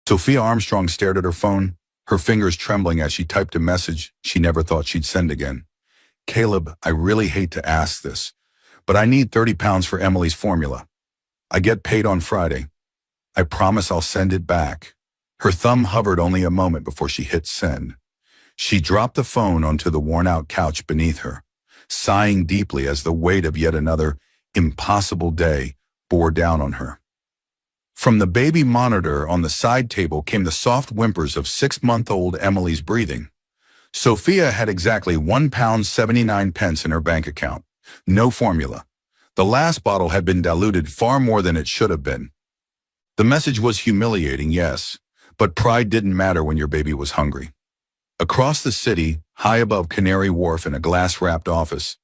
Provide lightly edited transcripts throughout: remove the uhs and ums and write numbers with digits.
Sophia Armstrong stared at her phone, her fingers trembling as she typed a message she never thought she'd send again. Caleb, I really hate to ask this, but I need 30 pounds for Emily's formula. I get paid on Friday. I promise I'll send it back. Her thumb hovered only a moment before she hit send. She dropped the phone onto the worn-out couch beneath her, sighing deeply as the weight of yet another impossible day bore down on her. From the baby monitor on the side table came the soft whimpers of 6-month-old Emily's breathing. Sophia had exactly £1.79 in her bank account. No formula. The last bottle had been diluted far more than it should have been. The message was humiliating, yes, but pride didn't matter when your baby was hungry. Across the city, high above Canary Wharf in a glass-wrapped office,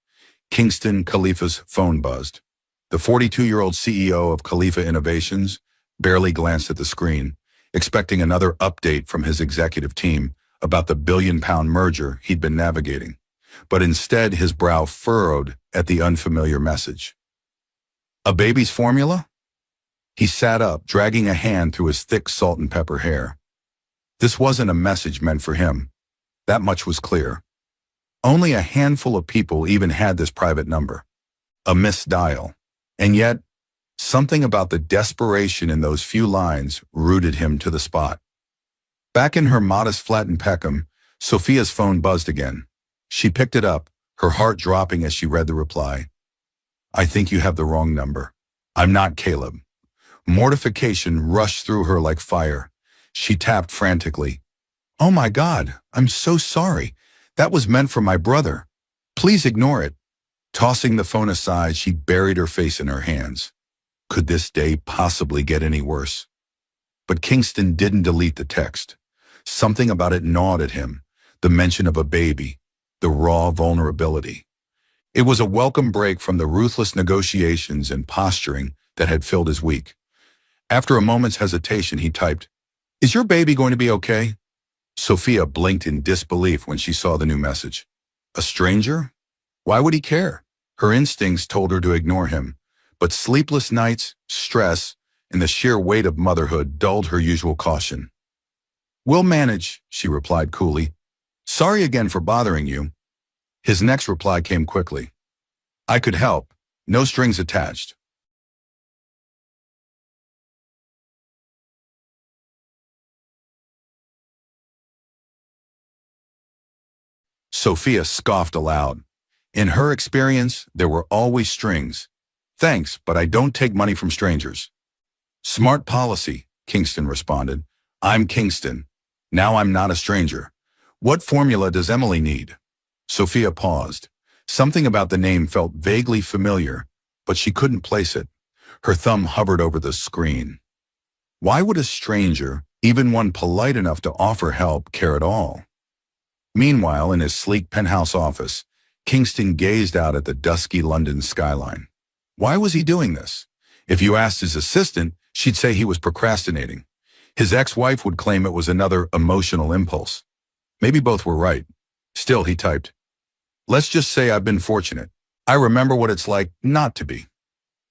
Kingston Khalifa's phone buzzed. The 42-year-old CEO of Khalifa Innovations barely glanced at the screen, expecting another update from his executive team about the billion-pound merger he'd been navigating. But instead, his brow furrowed at the unfamiliar message. A baby's formula? He sat up, dragging a hand through his thick salt and pepper hair. This wasn't a message meant for him. That much was clear. Only a handful of people even had this private number. A missed dial. And yet, something about the desperation in those few lines rooted him to the spot. Back in her modest flat in Peckham, Sophia's phone buzzed again. She picked it up, her heart dropping as she read the reply. I think you have the wrong number. I'm not Caleb. Mortification rushed through her like fire. She tapped frantically. Oh my God, I'm so sorry. That was meant for my brother. Please ignore it. Tossing the phone aside, she buried her face in her hands. Could this day possibly get any worse? But Kingston didn't delete the text. Something about it gnawed at him. The mention of a baby. The raw vulnerability. It was a welcome break from the ruthless negotiations and posturing that had filled his week. After a moment's hesitation, he typed, Is your baby going to be okay? Sophia blinked in disbelief when she saw the new message. A stranger? Why would he care? Her instincts told her to ignore him, but sleepless nights, stress, and the sheer weight of motherhood dulled her usual caution. We'll manage, she replied coolly. Sorry again for bothering you. His next reply came quickly. I could help. No strings attached. Sophia scoffed aloud. In her experience, there were always strings. Thanks, but I don't take money from strangers. Smart policy, Kingston responded. I'm Kingston. Now I'm not a stranger. What formula does Emily need? Sophia paused. Something about the name felt vaguely familiar, but she couldn't place it. Her thumb hovered over the screen. Why would a stranger, even one polite enough to offer help, care at all? Meanwhile, in his sleek penthouse office, Kingston gazed out at the dusky London skyline. Why was he doing this? If you asked his assistant, she'd say he was procrastinating. His ex-wife would claim it was another emotional impulse. Maybe both were right. Still, he typed, Let's just say I've been fortunate. I remember what it's like not to be.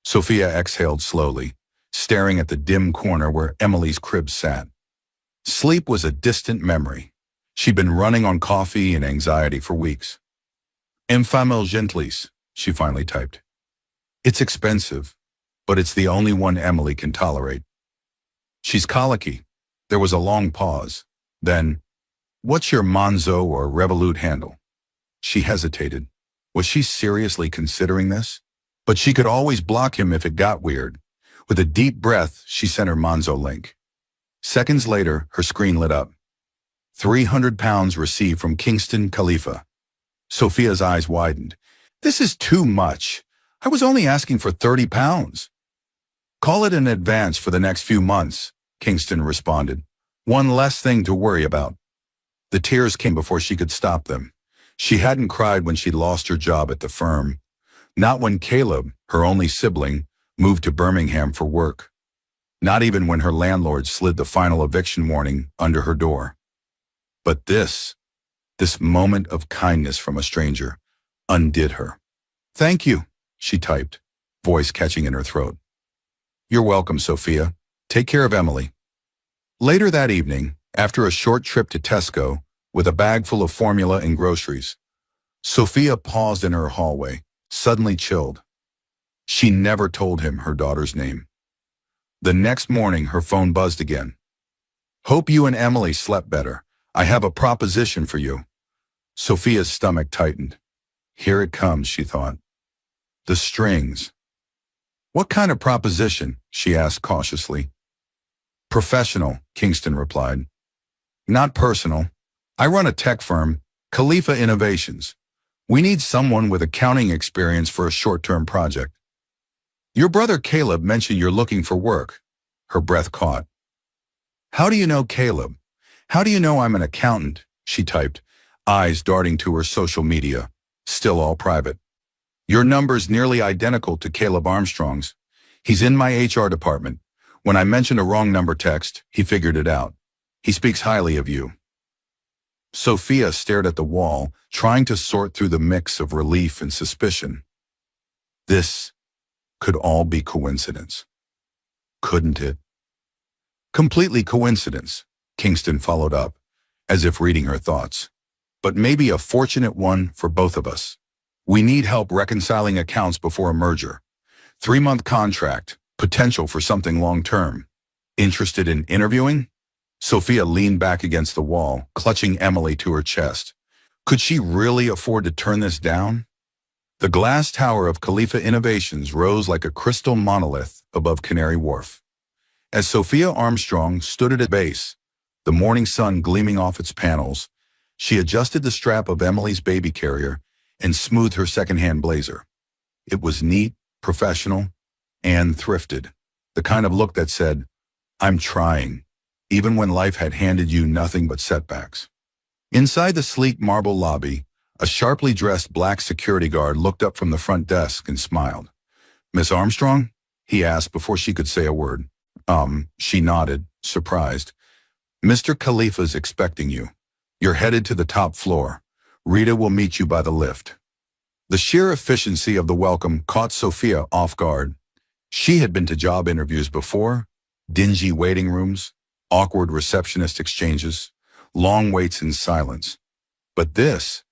Sophia exhaled slowly, staring at the dim corner where Emily's crib sat. Sleep was a distant memory. She'd been running on coffee and anxiety for weeks. Infamil gentlis, she finally typed. It's expensive, but it's the only one Emily can tolerate. She's colicky. There was a long pause. Then, what's your Monzo or Revolut handle? She hesitated. Was she seriously considering this? But she could always block him if it got weird. With a deep breath, she sent her Monzo link. Seconds later, her screen lit up. £300 received from Kingston Khalifa. Sophia's eyes widened. This is too much. I was only asking for £30. Call it an advance for the next few months, Kingston responded. One less thing to worry about. The tears came before she could stop them. She hadn't cried when she'd lost her job at the firm. Not when Caleb, her only sibling, moved to Birmingham for work. Not even when her landlord slid the final eviction warning under her door. But this moment of kindness from a stranger, undid her. Thank you, she typed, voice catching in her throat. You're welcome, Sophia. Take care of Emily. Later that evening, after a short trip to Tesco, with a bag full of formula and groceries, Sophia paused in her hallway, suddenly chilled. She never told him her daughter's name. The next morning, her phone buzzed again. "Hope you and Emily slept better. I have a proposition for you." Sophia's stomach tightened. Here it comes, she thought. The strings. "What kind of proposition?" she asked cautiously. "Professional," Kingston replied. "Not personal. I run a tech firm, Khalifa Innovations. We need someone with accounting experience for a short-term project." "Your brother Caleb mentioned you're looking for work." Her breath caught. "How do you know Caleb? How do you know I'm an accountant?" she typed, eyes darting to her social media, still all private. "Your number's nearly identical to Caleb Armstrong's. He's in my HR department. When I mentioned a wrong number text, he figured it out. He speaks highly of you." Sophia stared at the wall, trying to sort through the mix of relief and suspicion. This could all be coincidence. Couldn't it? "Completely coincidence," Kingston followed up, as if reading her thoughts. "But maybe a fortunate one for both of us. We need help reconciling accounts before a merger. 3-month contract, potential for something long-term. Interested in interviewing?" Sophia leaned back against the wall, clutching Emily to her chest. Could she really afford to turn this down? The glass tower of Khalifa Innovations rose like a crystal monolith above Canary Wharf. As Sophia Armstrong stood at its base, the morning sun gleaming off its panels, she adjusted the strap of Emily's baby carrier and smoothed her second-hand blazer. It was neat, professional, and thrifted, the kind of look that said, "I'm trying," even when life had handed you nothing but setbacks. Inside the sleek marble lobby, a sharply dressed black security guard looked up from the front desk and smiled. "Miss Armstrong?" he asked before she could say a word. She nodded, surprised. "Mr. Khalifa's expecting you. You're headed to the top floor. Rita will meet you by the lift." The sheer efficiency of the welcome caught Sophia off guard. She had been to job interviews before, dingy waiting rooms, awkward receptionist exchanges, long waits in silence. But this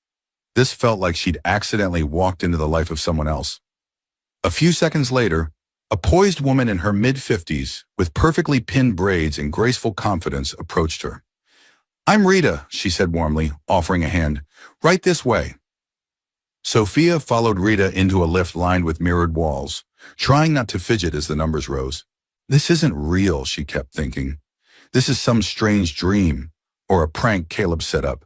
felt like she'd accidentally walked into the life of someone else. A few seconds later, a poised woman in her mid-50s, with perfectly pinned braids and graceful confidence, approached her. "I'm Rita," she said warmly, offering a hand. "Right this way." Sophia followed Rita into a lift lined with mirrored walls, trying not to fidget as the numbers rose. This isn't real, she kept thinking. This is some strange dream, or a prank Caleb set up.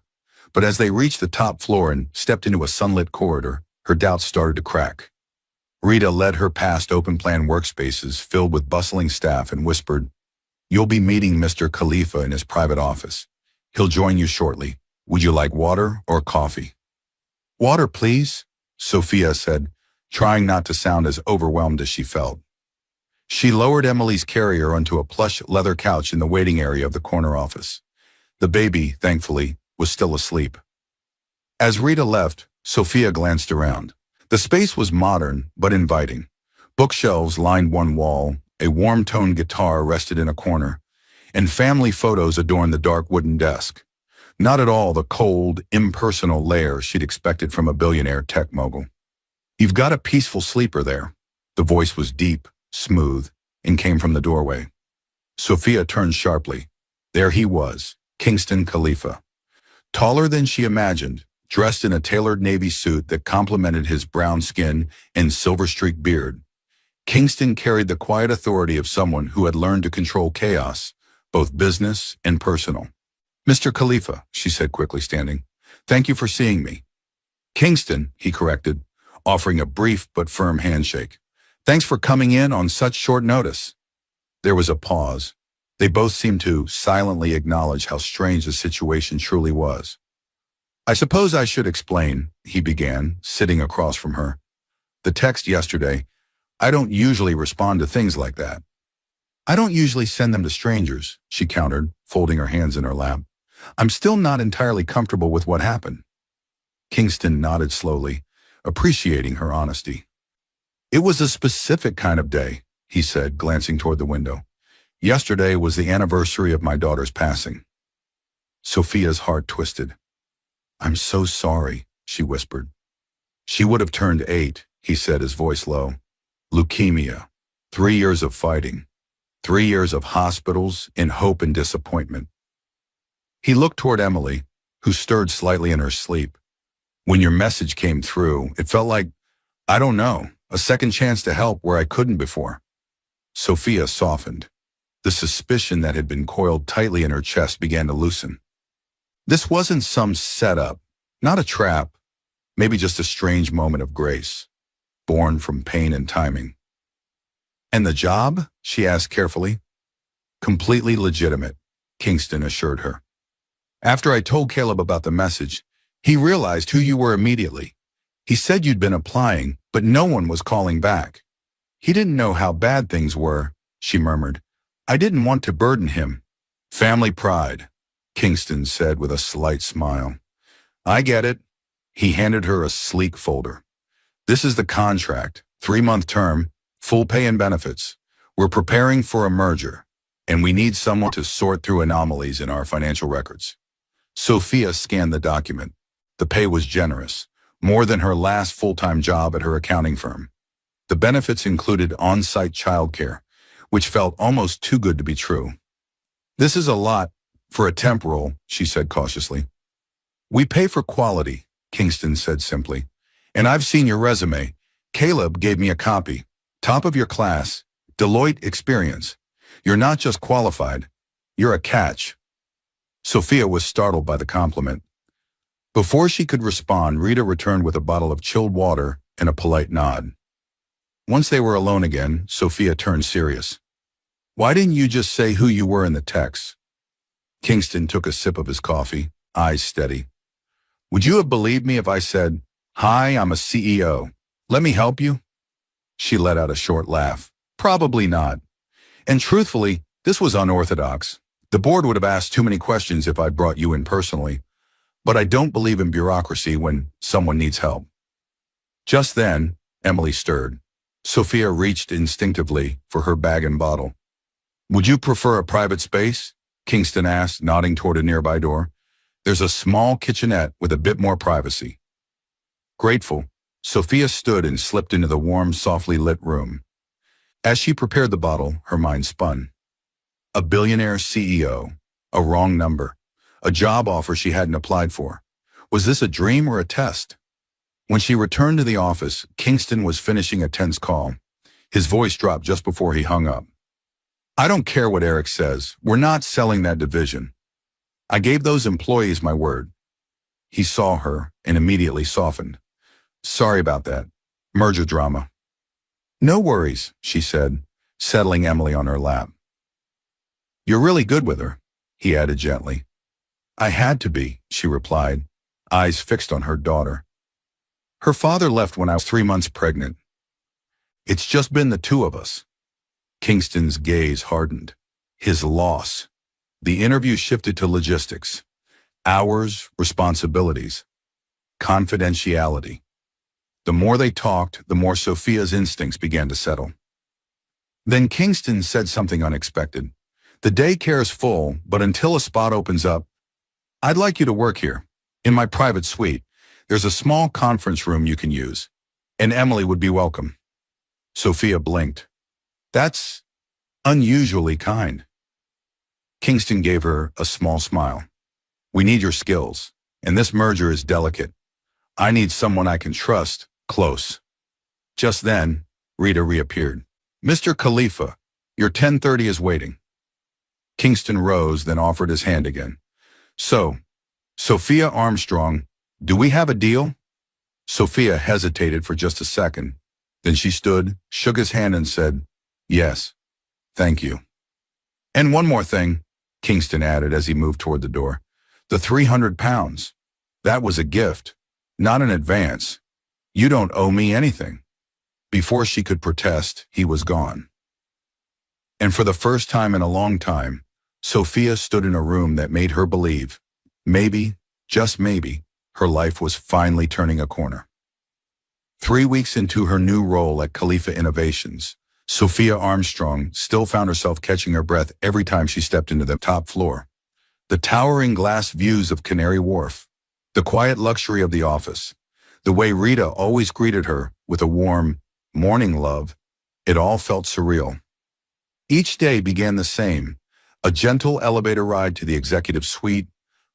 But as they reached the top floor and stepped into a sunlit corridor, her doubts started to crack. Rita led her past open-plan workspaces filled with bustling staff and whispered, "You'll be meeting Mr. Khalifa in his private office. He'll join you shortly. Would you like water or coffee?" "Water, please," Sophia said, trying not to sound as overwhelmed as she felt. She lowered Emily's carrier onto a plush leather couch in the waiting area of the corner office. The baby, thankfully, was still asleep. As Rita left, Sophia glanced around. The space was modern but inviting. Bookshelves lined one wall, a warm-toned guitar rested in a corner, and family photos adorned the dark wooden desk. Not at all the cold, impersonal lair she'd expected from a billionaire tech mogul. "You've got a peaceful sleeper there." The voice was deep, smooth, and came from the doorway. Sophia turned sharply. There he was, Kingston Khalifa. Taller than she imagined, dressed in a tailored navy suit that complemented his brown skin and silver-streaked beard. Kingston carried the quiet authority of someone who had learned to control chaos, both business and personal. "Mr. Khalifa," she said quickly, standing. "Thank you for seeing me." "Kingston," he corrected, offering a brief but firm handshake. "Thanks for coming in on such short notice." There was a pause. They both seemed to silently acknowledge how strange the situation truly was. "I suppose I should explain," he began, sitting across from her. "The text yesterday, I don't usually respond to things like that." "I don't usually send them to strangers," she countered, folding her hands in her lap. "I'm still not entirely comfortable with what happened." Kingston nodded slowly, appreciating her honesty. "It was a specific kind of day," he said, glancing toward the window. Yesterday was the anniversary of my daughter's passing. Sophia's heart twisted. I'm so sorry, she whispered. She would have turned 8, he said, his voice low. Leukemia. 3 years of fighting. 3 years of hospitals in hope and disappointment. He looked toward Emily, who stirred slightly in her sleep. When your message came through, it felt like, I don't know, a second chance to help where I couldn't before. Sophia softened. The suspicion that had been coiled tightly in her chest began to loosen. This wasn't some setup, not a trap, maybe just a strange moment of grace, born from pain and timing. And the job? She asked carefully. Completely legitimate, Kingston assured her. After I told Caleb about the message, he realized who you were immediately. He said you'd been applying, but no one was calling back. He didn't know how bad things were, she murmured. I didn't want to burden him. Family pride, Kingston said with a slight smile. I get it. He handed her a sleek folder. This is the contract, 3-month term, full pay and benefits. We're preparing for a merger, and we need someone to sort through anomalies in our financial records. Sophia scanned the document. The pay was generous, more than her last full-time job at her accounting firm. The benefits included on-site childcare, which felt almost too good to be true. This is a lot for a temp role, she said cautiously. We pay for quality, Kingston said simply. And I've seen your resume. Caleb gave me a copy. Top of your class, Deloitte experience. You're not just qualified, you're a catch. Sophia was startled by the compliment. Before she could respond, Rita returned with a bottle of chilled water and a polite nod. Once they were alone again, Sophia turned serious. Why didn't you just say who you were in the text? Kingston took a sip of his coffee, eyes steady. Would you have believed me if I said, Hi, I'm a CEO. Let me help you? She let out a short laugh. Probably not. And truthfully, this was unorthodox. The board would have asked too many questions if I'd brought you in personally. But I don't believe in bureaucracy when someone needs help. Just then, Emily stirred. Sophia reached instinctively for her bag and bottle. Would you prefer a private space? Kingston asked, nodding toward a nearby door. There's a small kitchenette with a bit more privacy. Grateful, Sophia stood and slipped into the warm, softly lit room. As she prepared the bottle, her mind spun. A billionaire CEO, a wrong number, a job offer she hadn't applied for. Was this a dream or a test? When she returned to the office, Kingston was finishing a tense call. His voice dropped just before he hung up. I don't care what Eric says. We're not selling that division. I gave those employees my word. He saw her and immediately softened. Sorry about that. Merger drama. No worries, she said, settling Emily on her lap. You're really good with her, he added gently. I had to be, she replied, eyes fixed on her daughter. Her father left when I was 3 months pregnant. It's just been the two of us. Kingston's gaze hardened. His loss. The interview shifted to logistics. Hours, responsibilities, confidentiality. The more they talked, the more Sophia's instincts began to settle. Then Kingston said something unexpected. The daycare is full, but until a spot opens up, I'd like you to work here, in my private suite. There's a small conference room you can use, and Emily would be welcome. Sophia blinked. That's unusually kind. Kingston gave her a small smile. We need your skills, and this merger is delicate. I need someone I can trust, close. Just then, Rita reappeared. Mr. Khalifa, your 10:30 is waiting. Kingston rose, then offered his hand again. So, Sophia Armstrong, do we have a deal? Sophia hesitated for just a second. Then she stood, shook his hand and said, Yes, thank you. And one more thing, Kingston added as he moved toward the door. The 300 pounds. That was a gift, not an advance. You don't owe me anything. Before she could protest, he was gone. And for the first time in a long time, Sophia stood in a room that made her believe, maybe, just maybe, her life was finally turning a corner. 3 weeks into her new role at Khalifa Innovations, Sophia Armstrong still found herself catching her breath every time she stepped into the top floor. The towering glass views of Canary Wharf, the quiet luxury of the office, the way Rita always greeted her with a warm, "Morning, love," it all felt surreal. Each day began the same, a gentle elevator ride to the executive suite,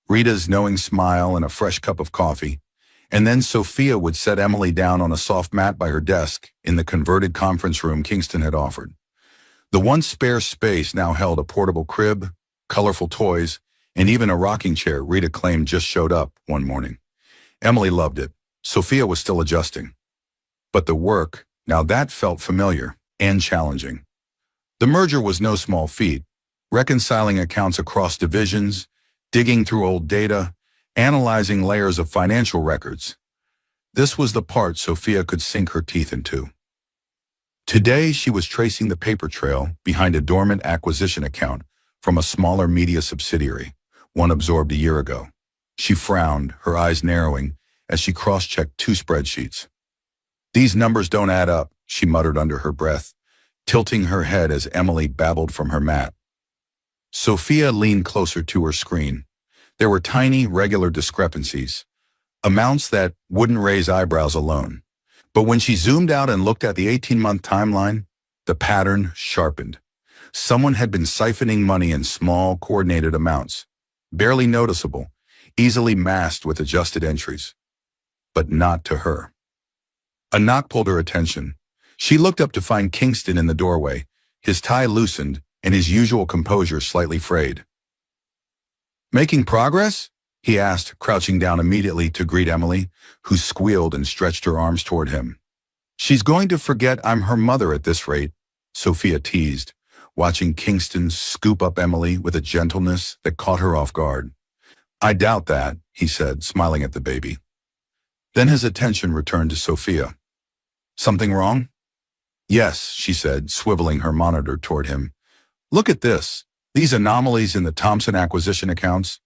Rita's knowing smile and a fresh cup of coffee, and then Sophia would set Emily down on a soft mat by her desk in the converted conference room Kingston had offered. The once spare space now held a portable crib, colorful toys, and even a rocking chair Rita claimed just showed up one morning. Emily loved it. Sophia was still adjusting. But the work, now that felt familiar and challenging. The merger was no small feat, reconciling accounts across divisions, digging through old data, analyzing layers of financial records. This was the part Sophia could sink her teeth into. Today, she was tracing the paper trail behind a dormant acquisition account from a smaller media subsidiary, one absorbed a year ago. She frowned, her eyes narrowing, as she cross-checked two spreadsheets. "These numbers don't add up," she muttered under her breath, tilting her head as Emily babbled from her mat. Sophia leaned closer to her screen. There were tiny, regular discrepancies, amounts that wouldn't raise eyebrows alone. But when she zoomed out and looked at the 18-month timeline, the pattern sharpened. Someone had been siphoning money in small, coordinated amounts, barely noticeable, easily masked with adjusted entries. But not to her. A knock pulled her attention. She looked up to find Kingston in the doorway, his tie loosened and his usual composure slightly frayed. "Making progress?" he asked, crouching down immediately to greet Emily, who squealed and stretched her arms toward him. "She's going to forget I'm her mother at this rate," Sophia teased, watching Kingston scoop up Emily with a gentleness that caught her off guard. "I doubt that," he said, smiling at the baby. Then his attention returned to Sophia. "Something wrong?" "Yes," she said, swiveling her monitor toward him. "Look at this. These anomalies in the Thompson acquisition accounts.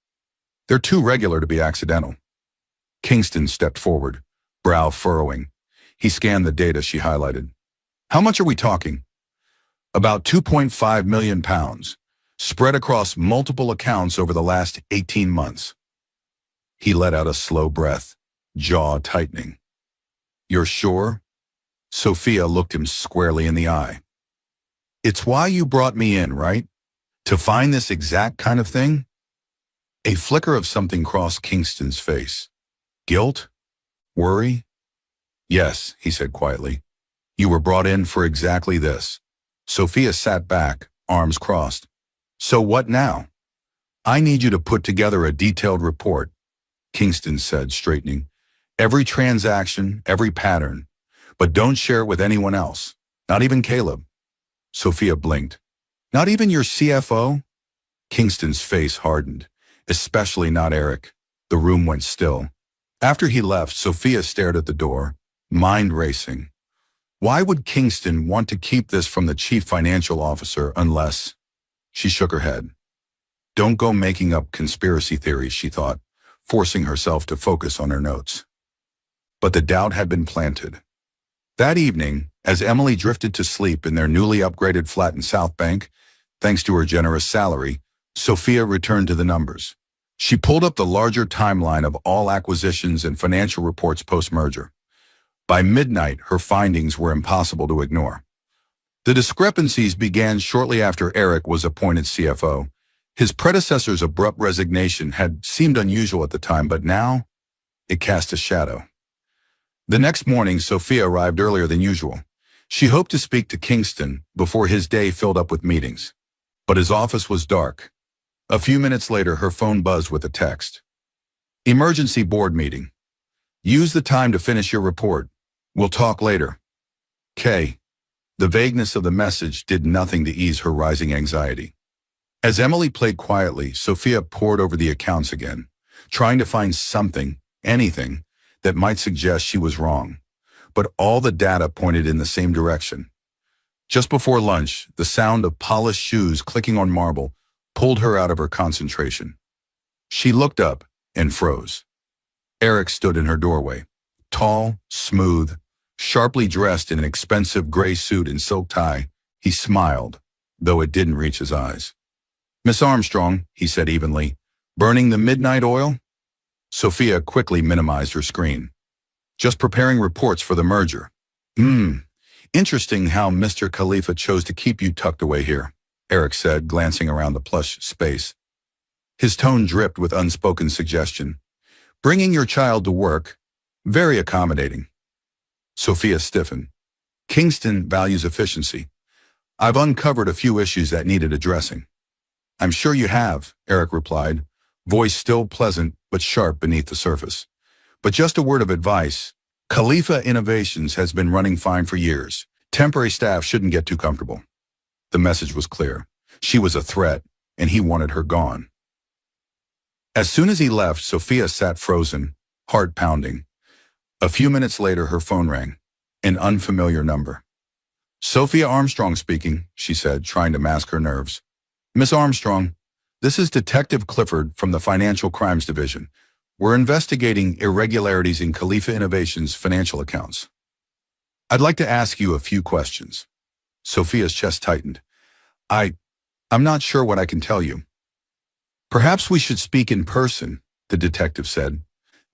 They're too regular to be accidental." Kingston stepped forward, brow furrowing. He scanned the data she highlighted. "How much are we talking?" "About £2.5 million, spread across multiple accounts over the last 18 months. He let out a slow breath, jaw tightening. "You're sure?" Sophia looked him squarely in the eye. "It's why you brought me in, right? To find this exact kind of thing?" A flicker of something crossed Kingston's face. Guilt? Worry? "Yes," he said quietly. "You were brought in for exactly this." Sophia sat back, arms crossed. "So what now?" "I need you to put together a detailed report," Kingston said, straightening. "Every transaction, every pattern. But don't share it with anyone else, not even Caleb." Sophia blinked. "Not even your CFO?" Kingston's face hardened. "Especially not Eric." The room went still. After he left, Sophia stared at the door, mind racing. Why would Kingston want to keep this from the chief financial officer unless... She shook her head. Don't go making up conspiracy theories, she thought, forcing herself to focus on her notes. But the doubt had been planted. That evening, as Emily drifted to sleep in their newly upgraded flat in South Bank, thanks to her generous salary, Sophia returned to the numbers. She pulled up the larger timeline of all acquisitions and financial reports post-merger. By midnight, her findings were impossible to ignore. The discrepancies began shortly after Eric was appointed CFO. His predecessor's abrupt resignation had seemed unusual at the time, but now it cast a shadow. The next morning, Sophia arrived earlier than usual. She hoped to speak to Kingston before his day filled up with meetings. But his office was dark. A few minutes later, her phone buzzed with a text. "Emergency board meeting. Use the time to finish your report. We'll talk later. K." The vagueness of the message did nothing to ease her rising anxiety. As Emily played quietly, Sophia pored over the accounts again, trying to find something, anything, that might suggest she was wrong. But all the data pointed in the same direction. Just before lunch, the sound of polished shoes clicking on marble pulled her out of her concentration. She looked up and froze. Eric stood in her doorway, tall, smooth, sharply dressed in an expensive gray suit and silk tie, He smiled, though it didn't reach his eyes. "Miss Armstrong," he said evenly, "burning the midnight oil?" Sophia quickly minimized her screen. "Just preparing reports for the merger." Interesting how Mr. Khalifa chose to keep you tucked away here," Eric said, glancing around the plush space. His tone dripped with unspoken suggestion. "Bringing your child to work, very accommodating." Sophia stiffened. "Kingston values efficiency. I've uncovered a few issues that needed addressing." "I'm sure you have," Eric replied, voice still pleasant but sharp beneath the surface. "But just a word of advice. Khalifa Innovations has been running fine for years. Temporary staff shouldn't get too comfortable." The message was clear. She was a threat, and he wanted her gone. As soon as he left, Sophia sat frozen, heart pounding. A few minutes later, her phone rang. An unfamiliar number. "Sophia Armstrong speaking," she said, trying to mask her nerves. "Miss Armstrong, this is Detective Clifford from the Financial Crimes Division. We're investigating irregularities in Khalifa Innovations' financial accounts. I'd like to ask you a few questions." Sophia's chest tightened. I'm not sure what I can tell you." "Perhaps we should speak in person," the detective said.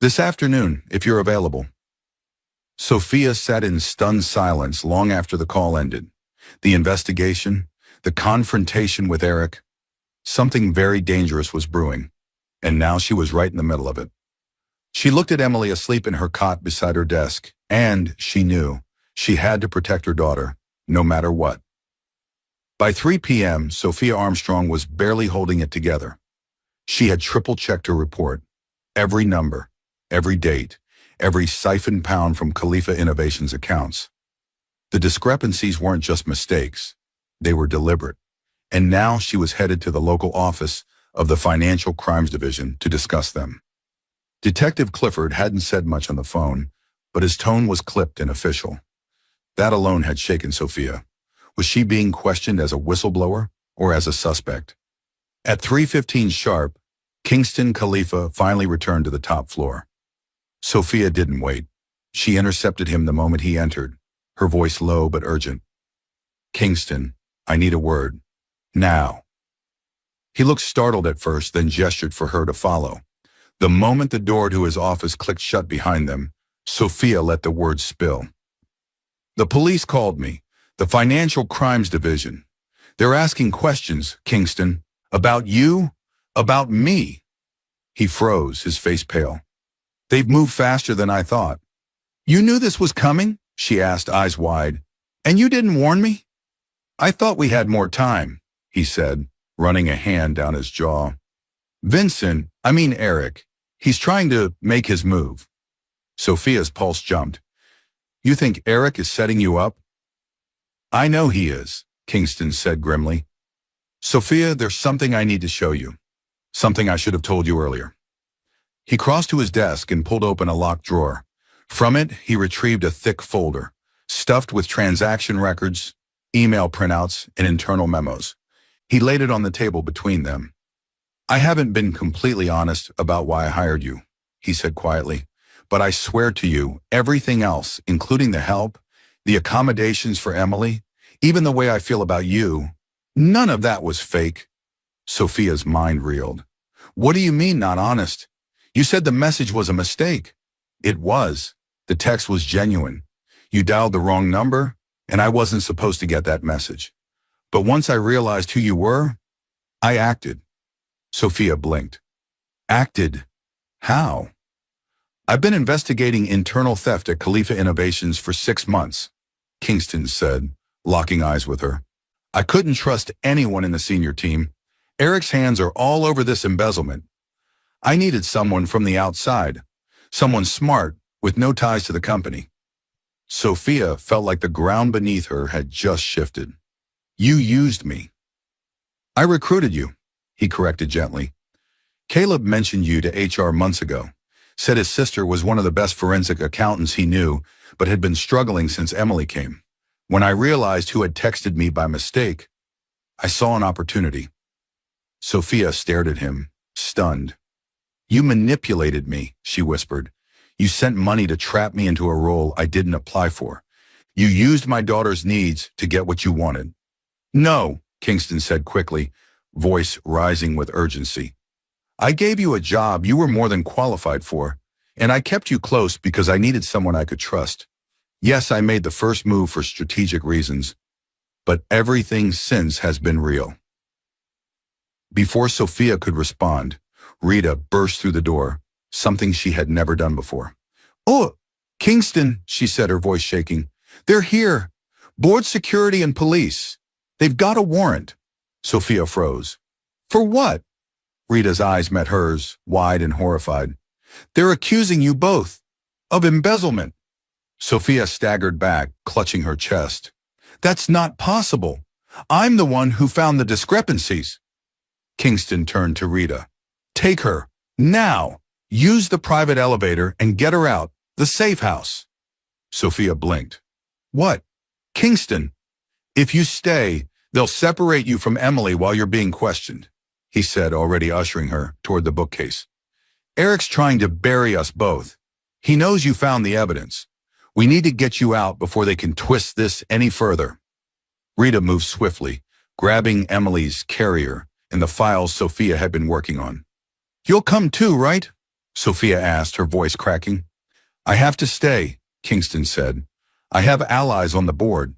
"This afternoon, if you're available." Sophia sat in stunned silence long after the call ended. The investigation, the confrontation with Eric, something very dangerous was brewing, and now she was right in the middle of it. She looked at Emily asleep in her cot beside her desk, and she knew she had to protect her daughter, no matter what. By 3 p.m., Sophia Armstrong was barely holding it together. She had triple-checked her report. Every number, every date, every siphoned pound from Khalifa Innovations accounts. The discrepancies weren't just mistakes. They were deliberate. And now she was headed to the local office of the Financial Crimes Division to discuss them. Detective Clifford hadn't said much on the phone, but his tone was clipped and official. That alone had shaken Sophia. Was she being questioned as a whistleblower or as a suspect? At 3:15 sharp, Kingston Khalifa finally returned to the top floor. Sophia didn't wait. She intercepted him the moment he entered, her voice low but urgent. "Kingston, I need a word. Now." He looked startled at first, then gestured for her to follow. The moment the door to his office clicked shut behind them, Sophia let the words spill. "The police called me, the Financial Crimes Division. They're asking questions, Kingston, about you, about me." He froze, his face pale. "They've moved faster than I thought." "You knew this was coming?" she asked, eyes wide. "And you didn't warn me?" "I thought we had more time," he said, running a hand down his jaw. Eric, he's trying to make his move." Sophia's pulse jumped. "You think Eric is setting you up?" "I know he is," Kingston said grimly. "Sophia, there's something I need to show you. Something I should have told you earlier." He crossed to his desk and pulled open a locked drawer. From it, he retrieved a thick folder, stuffed with transaction records, email printouts, and internal memos. He laid it on the table between them. "I haven't been completely honest about why I hired you," he said quietly, "but I swear to you, everything else, including the help, the accommodations for Emily, even the way I feel about you, none of that was fake." Sophia's mind reeled. "What do you mean, not honest? You said the message was a mistake." "It was. The text was genuine. You dialed the wrong number, and I wasn't supposed to get that message. But once I realized who you were, I acted." Sophia blinked. "Acted? How?" "I've been investigating internal theft at Khalifa Innovations for 6 months, Kingston said, locking eyes with her. "I couldn't trust anyone in the senior team. Eric's hands are all over this embezzlement. I needed someone from the outside, someone smart with no ties to the company." Sophia felt like the ground beneath her had just shifted. "You used me." "I recruited you," he corrected gently. "Caleb mentioned you to HR months ago. Said his sister was one of the best forensic accountants he knew, but had been struggling since Emily came. When I realized who had texted me by mistake, I saw an opportunity." Sophia stared at him, stunned. "You manipulated me," she whispered. "You sent money to trap me into a role I didn't apply for. You used my daughter's needs to get what you wanted. No, Kingston said quickly, voice rising with urgency. I gave you a job you were more than qualified for, and I kept you close because I needed someone I could trust. Yes, I made the first move for strategic reasons, but everything since has been real. Before Sophia could respond, Rita burst through the door, something she had never done before. Oh, Kingston, she said, her voice shaking. They're here. Board security and police. They've got a warrant. Sophia froze. For what? Rita's eyes met hers, wide and horrified. They're accusing you both of embezzlement. Sophia staggered back, clutching her chest. That's not possible. I'm the one who found the discrepancies. Kingston turned to Rita. Take her, now. Use the private elevator and get her out, the safe house. Sophia blinked. What? Kingston, if you stay, they'll separate you from Emily while you're being questioned, he said, already ushering her toward the bookcase. Eric's trying to bury us both. He knows you found the evidence. We need to get you out before they can twist this any further. Rita moved swiftly, grabbing Emily's carrier and the files Sophia had been working on. You'll come too, right? Sophia asked, her voice cracking. I have to stay, Kingston said. I have allies on the board,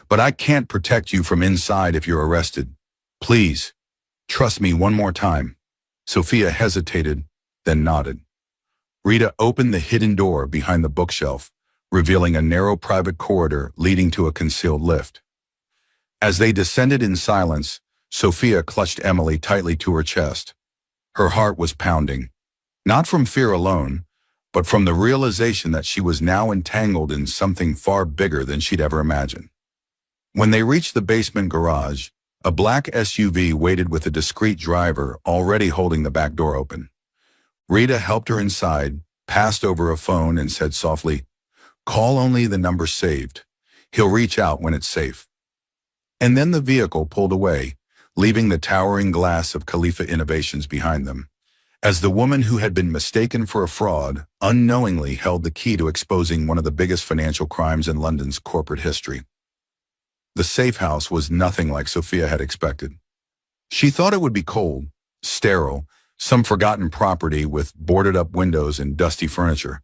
but I can't protect you from inside if you're arrested. Please, trust me one more time. Sophia hesitated, then nodded. Rita opened the hidden door behind the bookshelf, revealing a narrow private corridor leading to a concealed lift. As they descended in silence, Sophia clutched Emily tightly to her chest. Her heart was pounding, not from fear alone, but from the realization that she was now entangled in something far bigger than she'd ever imagined. When they reached the basement garage, a black SUV waited with a discreet driver already holding the back door open. Rita helped her inside, passed over a phone, and said softly, Call only the number saved. He'll reach out when it's safe. And then the vehicle pulled away, leaving the towering glass of Khalifa Innovations behind them, as the woman who had been mistaken for a fraud unknowingly held the key to exposing one of the biggest financial crimes in London's corporate history. The safe house was nothing like Sophia had expected. She thought it would be cold, sterile, some forgotten property with boarded-up windows and dusty furniture.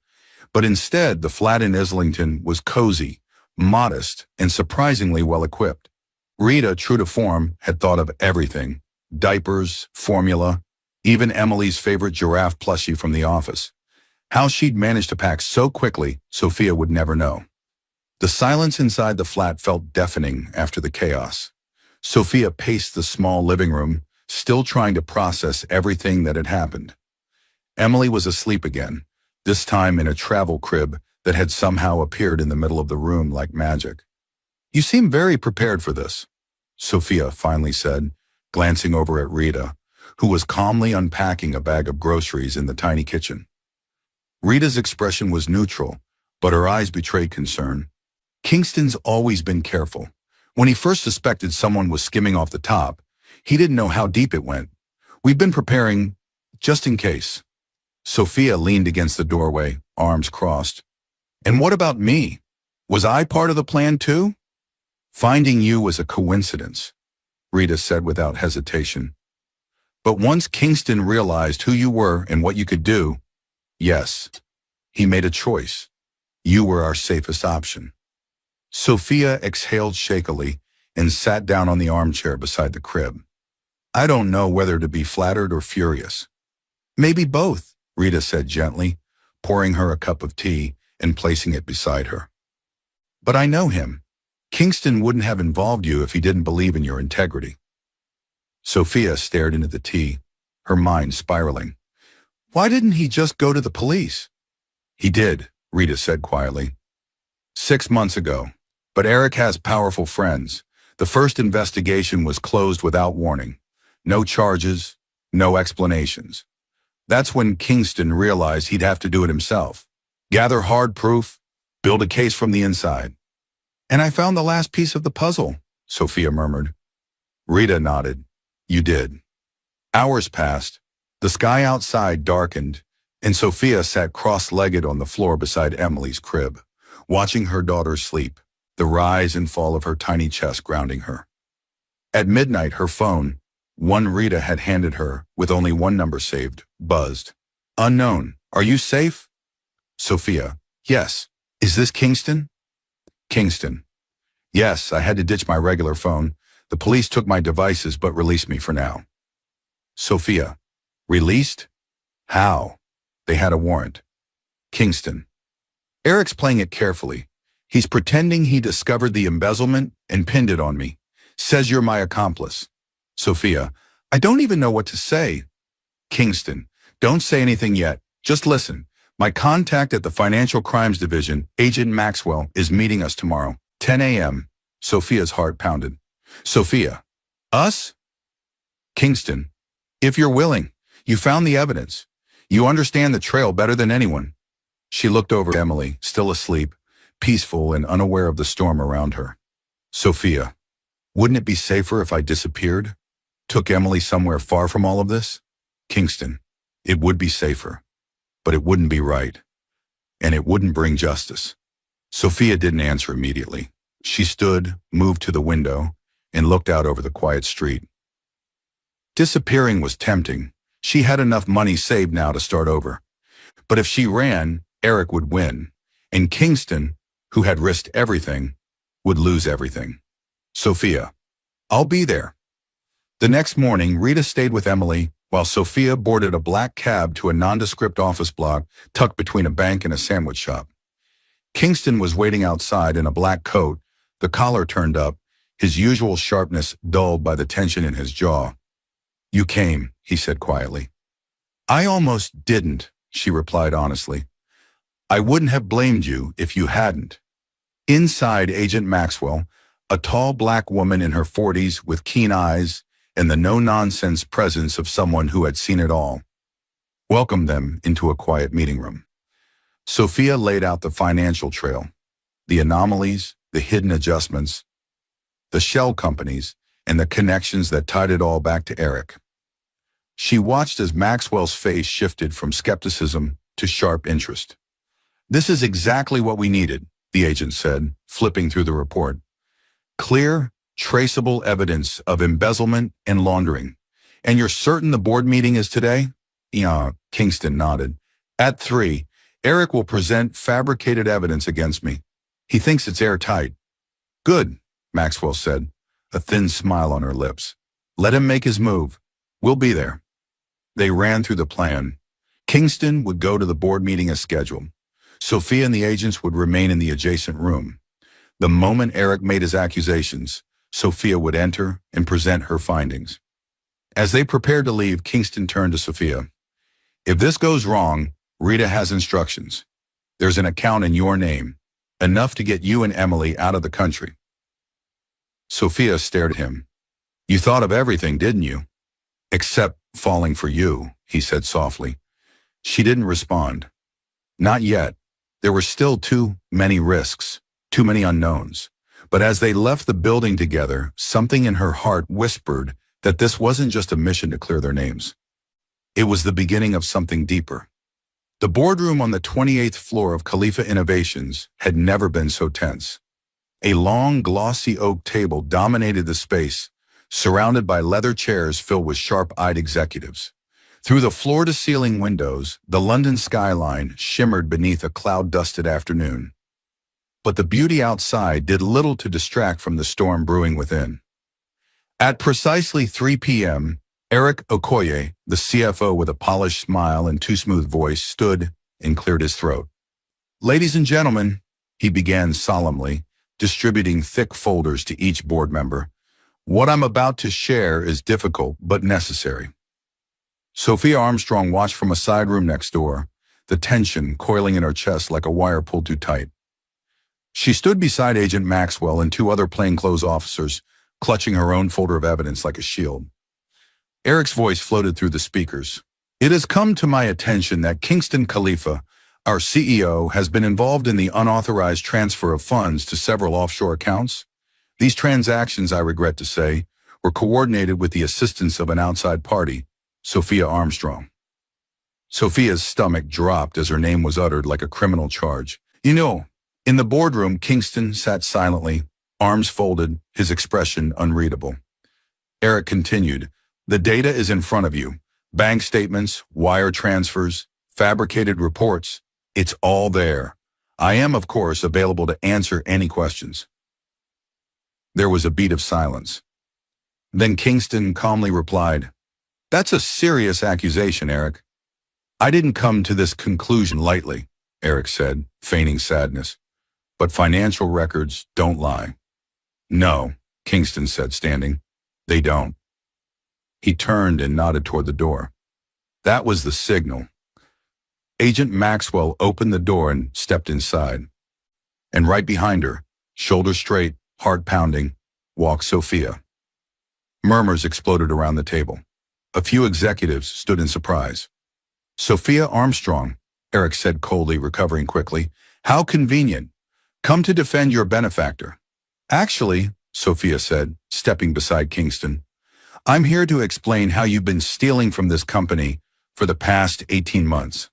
But instead, the flat in Islington was cozy, modest, and surprisingly well-equipped. Rita, true to form, had thought of everything: diapers, formula, even Emily's favorite giraffe plushie from the office. How she'd managed to pack so quickly, Sophia would never know. The silence inside the flat felt deafening after the chaos. Sophia paced the small living room, still trying to process everything that had happened. Emily was asleep again, this time in a travel crib that had somehow appeared in the middle of the room like magic. You seem very prepared for this, Sophia finally said, glancing over at Rita, who was calmly unpacking a bag of groceries in the tiny kitchen. Rita's expression was neutral, but her eyes betrayed concern. Kingston's always been careful. When he first suspected someone was skimming off the top, he didn't know how deep it went. We've been preparing, just in case. Sophia leaned against the doorway, arms crossed. And what about me? Was I part of the plan too? Finding you was a coincidence, Rita said without hesitation. But once Kingston realized who you were and what you could do, yes, he made a choice. You were our safest option. Sophia exhaled shakily and sat down on the armchair beside the crib. I don't know whether to be flattered or furious. Maybe both, Rita said gently, pouring her a cup of tea and placing it beside her. But I know him. Kingston wouldn't have involved you if he didn't believe in your integrity. Sophia stared into the tea, her mind spiraling. Why didn't he just go to the police? He did, Rita said quietly. 6 months ago. But Eric has powerful friends. The first investigation was closed without warning. No charges, no explanations. That's when Kingston realized he'd have to do it himself. Gather hard proof, build a case from the inside. And I found the last piece of the puzzle, Sophia murmured. Rita nodded. You did. Hours passed. The sky outside darkened, and Sophia sat cross-legged on the floor beside Emily's crib, watching her daughter sleep, the rise and fall of her tiny chest grounding her. At midnight, her phone, one Rita had handed her with only one number saved, buzzed. Unknown. Are you safe? Sophia. Yes. Is this Kingston? Kingston. Yes, I had to ditch my regular phone. The police took my devices but released me for now. Sophia. Released? How? They had a warrant. Kingston. Eric's playing it carefully. He's pretending he discovered the embezzlement and pinned it on me. Says you're my accomplice. Sophia. I don't even know what to say. Kingston. Don't say anything yet. Just listen. My contact at the Financial Crimes Division, Agent Maxwell, is meeting us tomorrow, 10 a.m. Sophia's heart pounded. Sophia. Us? Kingston. If you're willing. You found the evidence. You understand the trail better than anyone. She looked over at Emily, still asleep, peaceful and unaware of the storm around her. Sophia. Wouldn't it be safer if I disappeared? Took Emily somewhere far from all of this? Kingston. It would be safer. But it wouldn't be right. And it wouldn't bring justice. Sophia didn't answer immediately. She stood, moved to the window, and looked out over the quiet street. Disappearing was tempting. She had enough money saved now to start over. But if she ran, Eric would win. And Kingston, who had risked everything, would lose everything. Sophia. I'll be there. The next morning, Rita stayed with Emily while Sophia boarded a black cab to a nondescript office block tucked between a bank and a sandwich shop. Kingston was waiting outside in a black coat, the collar turned up, his usual sharpness dulled by the tension in his jaw. You came, he said quietly. I almost didn't, she replied honestly. I wouldn't have blamed you if you hadn't. Inside Agent Maxwell, a tall black woman in her 40s with keen eyes and the no-nonsense presence of someone who had seen it all, welcomed them into a quiet meeting room. Sophia laid out the financial trail, the anomalies, the hidden adjustments, the shell companies, and the connections that tied it all back to Eric. She watched as Maxwell's face shifted from skepticism to sharp interest. This is exactly what we needed, the agent said, flipping through the report. Clear, traceable evidence of embezzlement and laundering. And you're certain the board meeting is today? Yeah, Kingston nodded. At 3, Eric will present fabricated evidence against me. He thinks it's airtight. Good, Maxwell said, a thin smile on her lips. Let him make his move. We'll be there. They ran through the plan. Kingston would go to the board meeting as scheduled. Sophia and the agents would remain in the adjacent room. The moment Eric made his accusations, Sophia would enter and present her findings. As they prepared to leave, Kingston turned to Sophia. If this goes wrong, Rita has instructions. There's an account in your name, enough to get you and Emily out of the country. Sophia stared at him. You thought of everything, didn't you? Except falling for you, he said softly. She didn't respond. Not yet. There were still too many risks, too many unknowns. But as they left the building together, something in her heart whispered that this wasn't just a mission to clear their names. It was the beginning of something deeper. The boardroom on the 28th floor of Khalifa Innovations had never been so tense. A long, glossy oak table dominated the space, surrounded by leather chairs filled with sharp-eyed executives. Through the floor-to-ceiling windows, the London skyline shimmered beneath a cloud-dusted afternoon. But the beauty outside did little to distract from the storm brewing within. At precisely 3 p.m., Eric Okoye, the CFO with a polished smile and too smooth voice, stood and cleared his throat. Ladies and gentlemen, he began solemnly, distributing thick folders to each board member. What I'm about to share is difficult but necessary. Sophia Armstrong watched from a side room next door, the tension coiling in her chest like a wire pulled too tight. She stood beside Agent Maxwell and 2 other plainclothes officers, clutching her own folder of evidence like a shield. Eric's voice floated through the speakers. It has come to my attention that Kingston Khalifa, our CEO, has been involved in the unauthorized transfer of funds to several offshore accounts. These transactions, I regret to say, were coordinated with the assistance of an outside party, Sophia Armstrong. Sophia's stomach dropped as her name was uttered like a criminal charge. You know, in the boardroom, Kingston sat silently, arms folded, his expression unreadable. Eric continued, the data is in front of you. Bank statements, wire transfers, fabricated reports. It's all there. I am, of course, available to answer any questions. There was a beat of silence. Then Kingston calmly replied, that's a serious accusation, Eric. I didn't come to this conclusion lightly, Eric said, feigning sadness. But financial records don't lie. No, Kingston said, standing. They don't. He turned and nodded toward the door. That was the signal. Agent Maxwell opened the door and stepped inside. And right behind her, shoulders straight, heart pounding, walked Sophia. Murmurs exploded around the table. A few executives stood in surprise. Sophia Armstrong, Eric said coldly, recovering quickly. How convenient. Come to defend your benefactor. Actually, Sophia said, stepping beside Kingston, I'm here to explain how you've been stealing from this company for the past 18 months.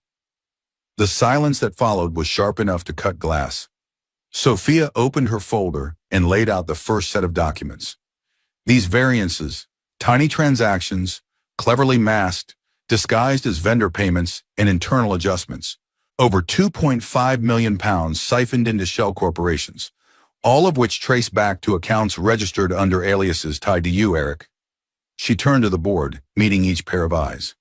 The silence that followed was sharp enough to cut glass. Sophia opened her folder and laid out the first set of documents. These variances, tiny transactions, cleverly masked, disguised as vendor payments and internal adjustments. Over £2.5 million siphoned into shell corporations, all of which trace back to accounts registered under aliases tied to you, Eric. She turned to the board, meeting each pair of eyes.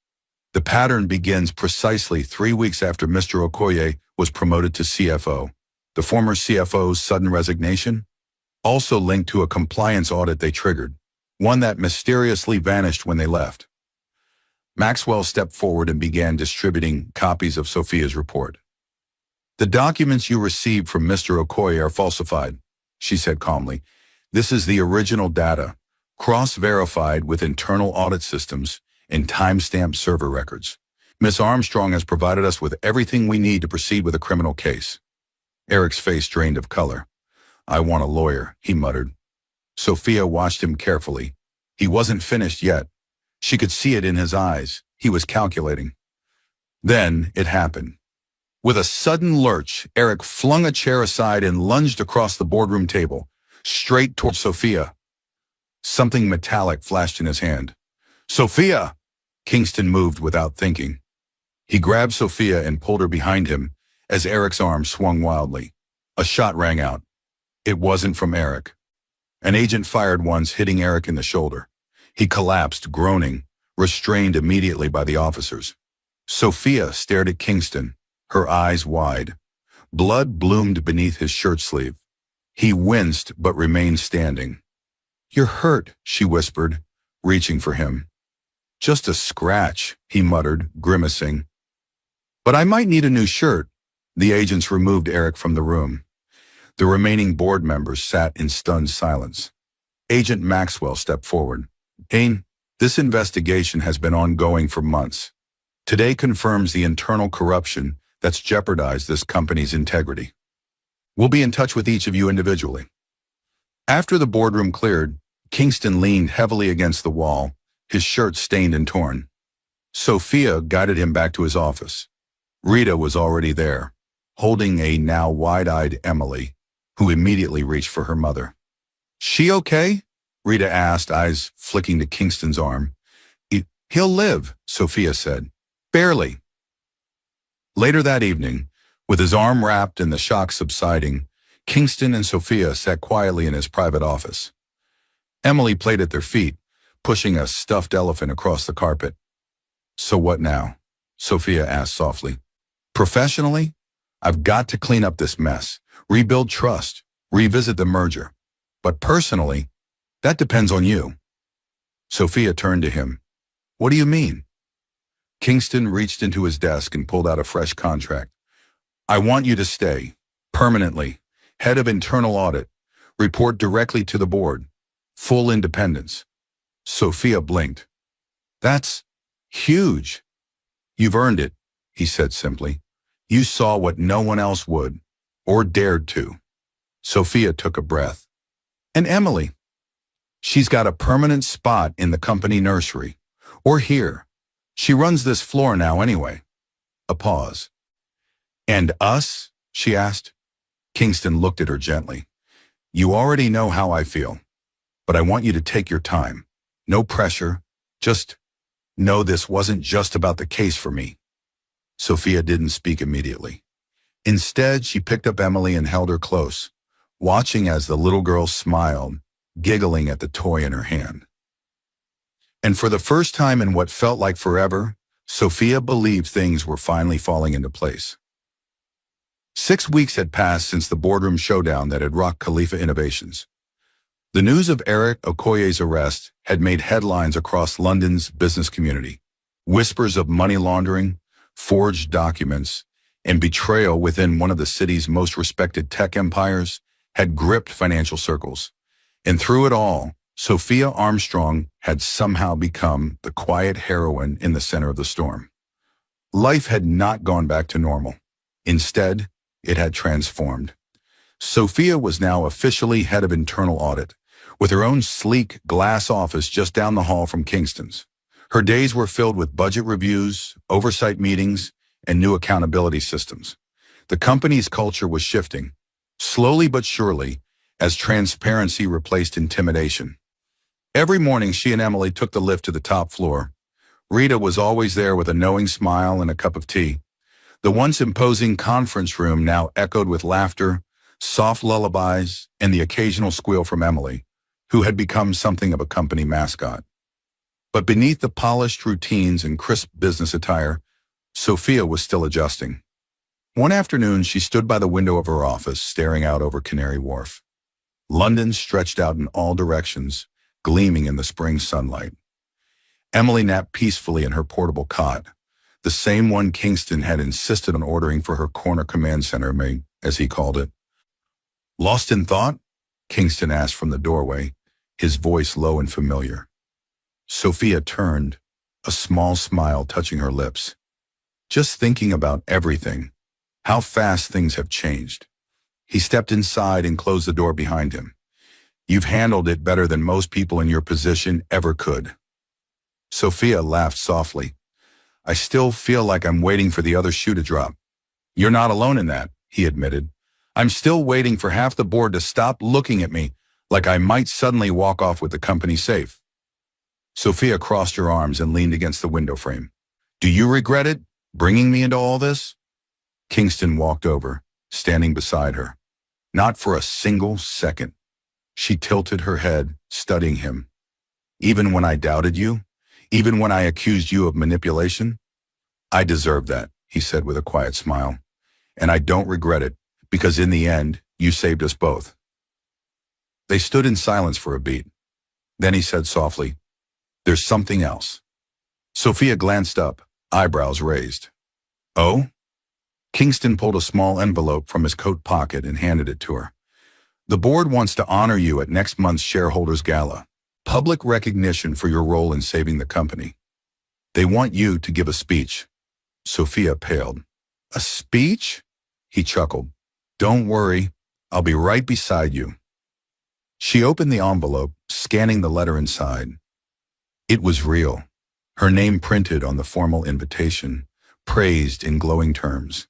The pattern begins precisely 3 weeks after Mr. Okoye was promoted to CFO. The former CFO's sudden resignation, also linked to a compliance audit they triggered, one that mysteriously vanished when they left. Maxwell stepped forward and began distributing copies of Sophia's report. The documents you received from Mr. Okoye are falsified, she said calmly. This is the original data, cross-verified with internal audit systems and time-stamped server records. Miss Armstrong has provided us with everything we need to proceed with a criminal case. Eric's face drained of color. I want a lawyer, he muttered. Sophia watched him carefully. He wasn't finished yet. She could see it in his eyes. He was calculating. Then it happened. With a sudden lurch, Eric flung a chair aside and lunged across the boardroom table, straight toward Sophia. Something metallic flashed in his hand. Sophia! Kingston moved without thinking. He grabbed Sophia and pulled her behind him as Eric's arm swung wildly. A shot rang out. It wasn't from Eric. An agent fired once, hitting Eric in the shoulder. He collapsed, groaning, restrained immediately by the officers. Sophia stared at Kingston, her eyes wide. Blood bloomed beneath his shirt sleeve. He winced but remained standing. You're hurt, she whispered, reaching for him. Just a scratch, he muttered, grimacing. But I might need a new shirt. The agents removed Eric from the room. The remaining board members sat in stunned silence. Agent Maxwell stepped forward. Ain, this investigation has been ongoing for months. Today confirms the internal corruption that's jeopardized this company's integrity. We'll be in touch with each of you individually. After the boardroom cleared, Kingston leaned heavily against the wall, his shirt stained and torn. Sophia guided him back to his office. Rita was already there, holding a now wide-eyed Emily, who immediately reached for her mother. She okay? Rita asked, eyes flicking to Kingston's arm. He'll live, Sophia said. Barely. Later that evening, with his arm wrapped and the shock subsiding, Kingston and Sophia sat quietly in his private office. Emily played at their feet, pushing a stuffed elephant across the carpet. So what now? Sophia asked softly. Professionally, I've got to clean up this mess, rebuild trust, revisit the merger. But personally, that depends on you. Sophia turned to him. What do you mean? Kingston reached into his desk and pulled out a fresh contract. I want you to stay, permanently, head of internal audit, report directly to the board, full independence. Sophia blinked. That's huge. You've earned it, he said simply. You saw what no one else would, or dared to. Sophia took a breath. And Emily? She's got a permanent spot in the company nursery, or here. She runs this floor now anyway. A pause. And us? She asked. Kingston looked at her gently. You already know how I feel, but I want you to take your time. No pressure. Just know this wasn't just about the case for me. Sophia didn't speak immediately. Instead, she picked up Emily and held her close, watching as the little girl smiled, giggling at the toy in her hand. And for the first time in what felt like forever, Sophia believed things were finally falling into place. 6 weeks had passed since the boardroom showdown that had rocked Khalifa Innovations. The news of Eric Okoye's arrest had made headlines across London's business community. Whispers of money laundering, forged documents, and betrayal within one of the city's most respected tech empires had gripped financial circles. And through it all, Sophia Armstrong had somehow become the quiet heroine in the center of the storm. Life had not gone back to normal. Instead, it had transformed. Sophia was now officially head of internal audit, with her own sleek glass office just down the hall from Kingston's. Her days were filled with budget reviews, oversight meetings, and new accountability systems. The company's culture was shifting, slowly but surely, as transparency replaced intimidation. Every morning, she and Emily took the lift to the top floor. Rita was always there with a knowing smile and a cup of tea. The once imposing conference room now echoed with laughter, soft lullabies, and the occasional squeal from Emily, who had become something of a company mascot. But beneath the polished routines and crisp business attire, Sophia was still adjusting. One afternoon, she stood by the window of her office, staring out over Canary Wharf. London stretched out in all directions, gleaming in the spring sunlight. Emily napped peacefully in her portable cot, the same one Kingston had insisted on ordering for her corner command center mate, as he called it. "Lost in thought?" Kingston asked from the doorway, his voice low and familiar. Sophia turned, a small smile touching her lips. "Just thinking about everything. How fast things have changed." He stepped inside and closed the door behind him. "You've handled it better than most people in your position ever could." Sophia laughed softly. "I still feel like I'm waiting for the other shoe to drop." "You're not alone in that," he admitted. "I'm still waiting for half the board to stop looking at me like I might suddenly walk off with the company safe." Sophia crossed her arms and leaned against the window frame. "Do you regret it, bringing me into all this?" Kingston walked over, standing beside her. "Not for a single second." She tilted her head, studying him. "Even when I doubted you? Even when I accused you of manipulation?" "I deserve that," he said with a quiet smile. "And I don't regret it, because in the end, you saved us both." They stood in silence for a beat. Then he said softly, "There's something else." Sophia glanced up, eyebrows raised. "Oh?" Kingston pulled a small envelope from his coat pocket and handed it to her. "The board wants to honor you at next month's shareholders gala. Public recognition for your role in saving the company. They want you to give a speech." Sophia paled. "A speech?" He chuckled. "Don't worry, I'll be right beside you." She opened the envelope, scanning the letter inside. It was real. Her name printed on the formal invitation, praised in glowing terms.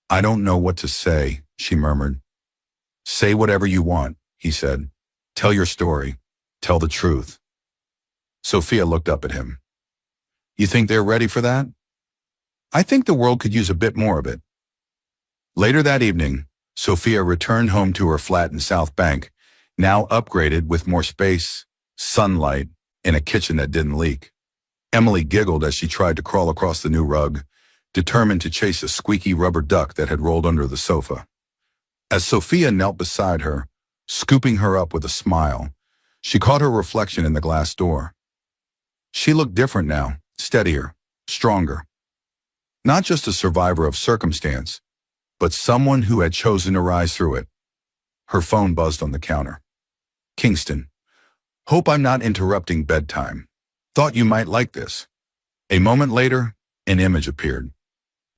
"I don't know what to say," she murmured. "Say whatever you want," he said. "Tell your story. Tell the truth." Sophia looked up at him. "You think they're ready for that?" "I think the world could use a bit more of it." Later that evening, Sophia returned home to her flat in South Bank, now upgraded with more space, sunlight, and a kitchen that didn't leak. Emily giggled as she tried to crawl across the new rug, determined to chase a squeaky rubber duck that had rolled under the sofa. As Sophia knelt beside her, scooping her up with a smile, she caught her reflection in the glass door. She looked different now, steadier, stronger. Not just a survivor of circumstance, but someone who had chosen to rise through it. Her phone buzzed on the counter. "Kingston, hope I'm not interrupting bedtime. Thought you might like this." A moment later, an image appeared.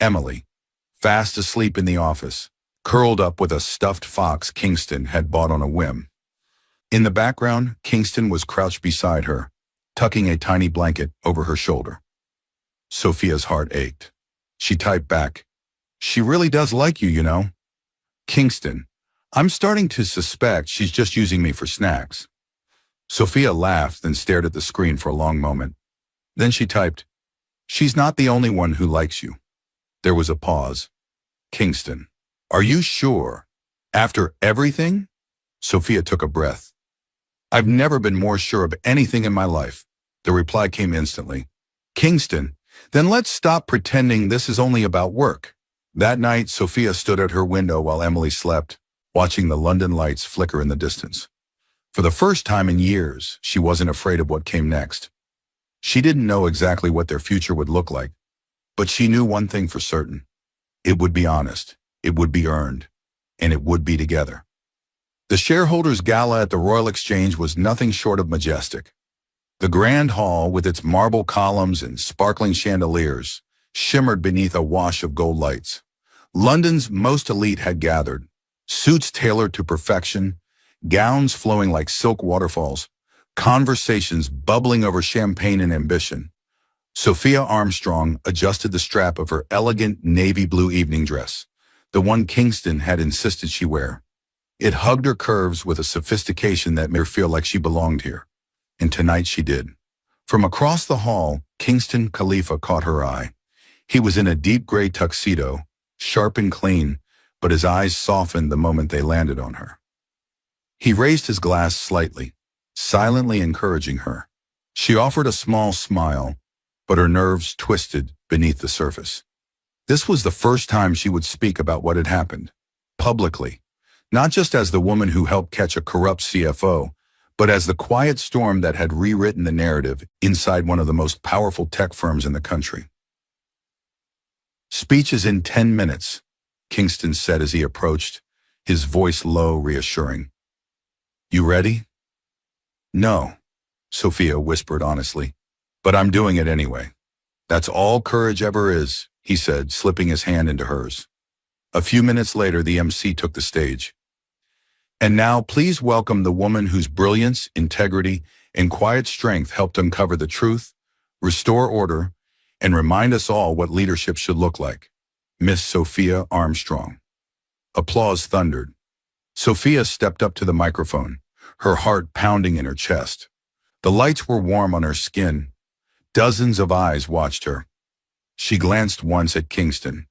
Emily, fast asleep in the office, curled up with a stuffed fox Kingston had bought on a whim. In the background, Kingston was crouched beside her, tucking a tiny blanket over her shoulder. Sophia's heart ached. She typed back, "She really does like you, you know." "Kingston, I'm starting to suspect she's just using me for snacks." Sophia laughed and stared at the screen for a long moment. Then she typed, "She's not the only one who likes you." There was a pause. "Kingston, are you sure? After everything?" Sophia took a breath. "I've never been more sure of anything in my life." The reply came instantly. "Kingston, then let's stop pretending this is only about work." That night, Sophia stood at her window while Emily slept, watching the London lights flicker in the distance. For the first time in years, she wasn't afraid of what came next. She didn't know exactly what their future would look like, but she knew one thing for certain. It would be honest, it would be earned, and it would be together. The shareholders' gala at the Royal Exchange was nothing short of majestic. The grand hall, with its marble columns and sparkling chandeliers, shimmered beneath a wash of gold lights. London's most elite had gathered, suits tailored to perfection, gowns flowing like silk waterfalls, conversations bubbling over champagne and ambition. Sophia Armstrong adjusted the strap of her elegant navy blue evening dress, the one Kingston had insisted she wear. It hugged her curves with a sophistication that made her feel like she belonged here. And tonight she did. From across the hall, Kingston Khalifa caught her eye. He was in a deep gray tuxedo, sharp and clean, but his eyes softened the moment they landed on her. He raised his glass slightly, silently encouraging her. She offered a small smile, but her nerves twisted beneath the surface. This was the first time she would speak about what had happened, publicly, not just as the woman who helped catch a corrupt CFO, but as the quiet storm that had rewritten the narrative inside one of the most powerful tech firms in the country. "Speech is in 10 minutes, Kingston said as he approached, his voice low, reassuring. "You ready?" "No," Sophia whispered honestly, "but I'm doing it anyway." "That's all courage ever is," he said, slipping his hand into hers. A few minutes later, the MC took the stage. "And now please welcome the woman whose brilliance, integrity, and quiet strength helped uncover the truth, restore order, and remind us all what leadership should look like, Miss Sophia Armstrong." Applause thundered. Sophia stepped up to the microphone, her heart pounding in her chest. The lights were warm on her skin. Dozens of eyes watched her. She glanced once at Kingston.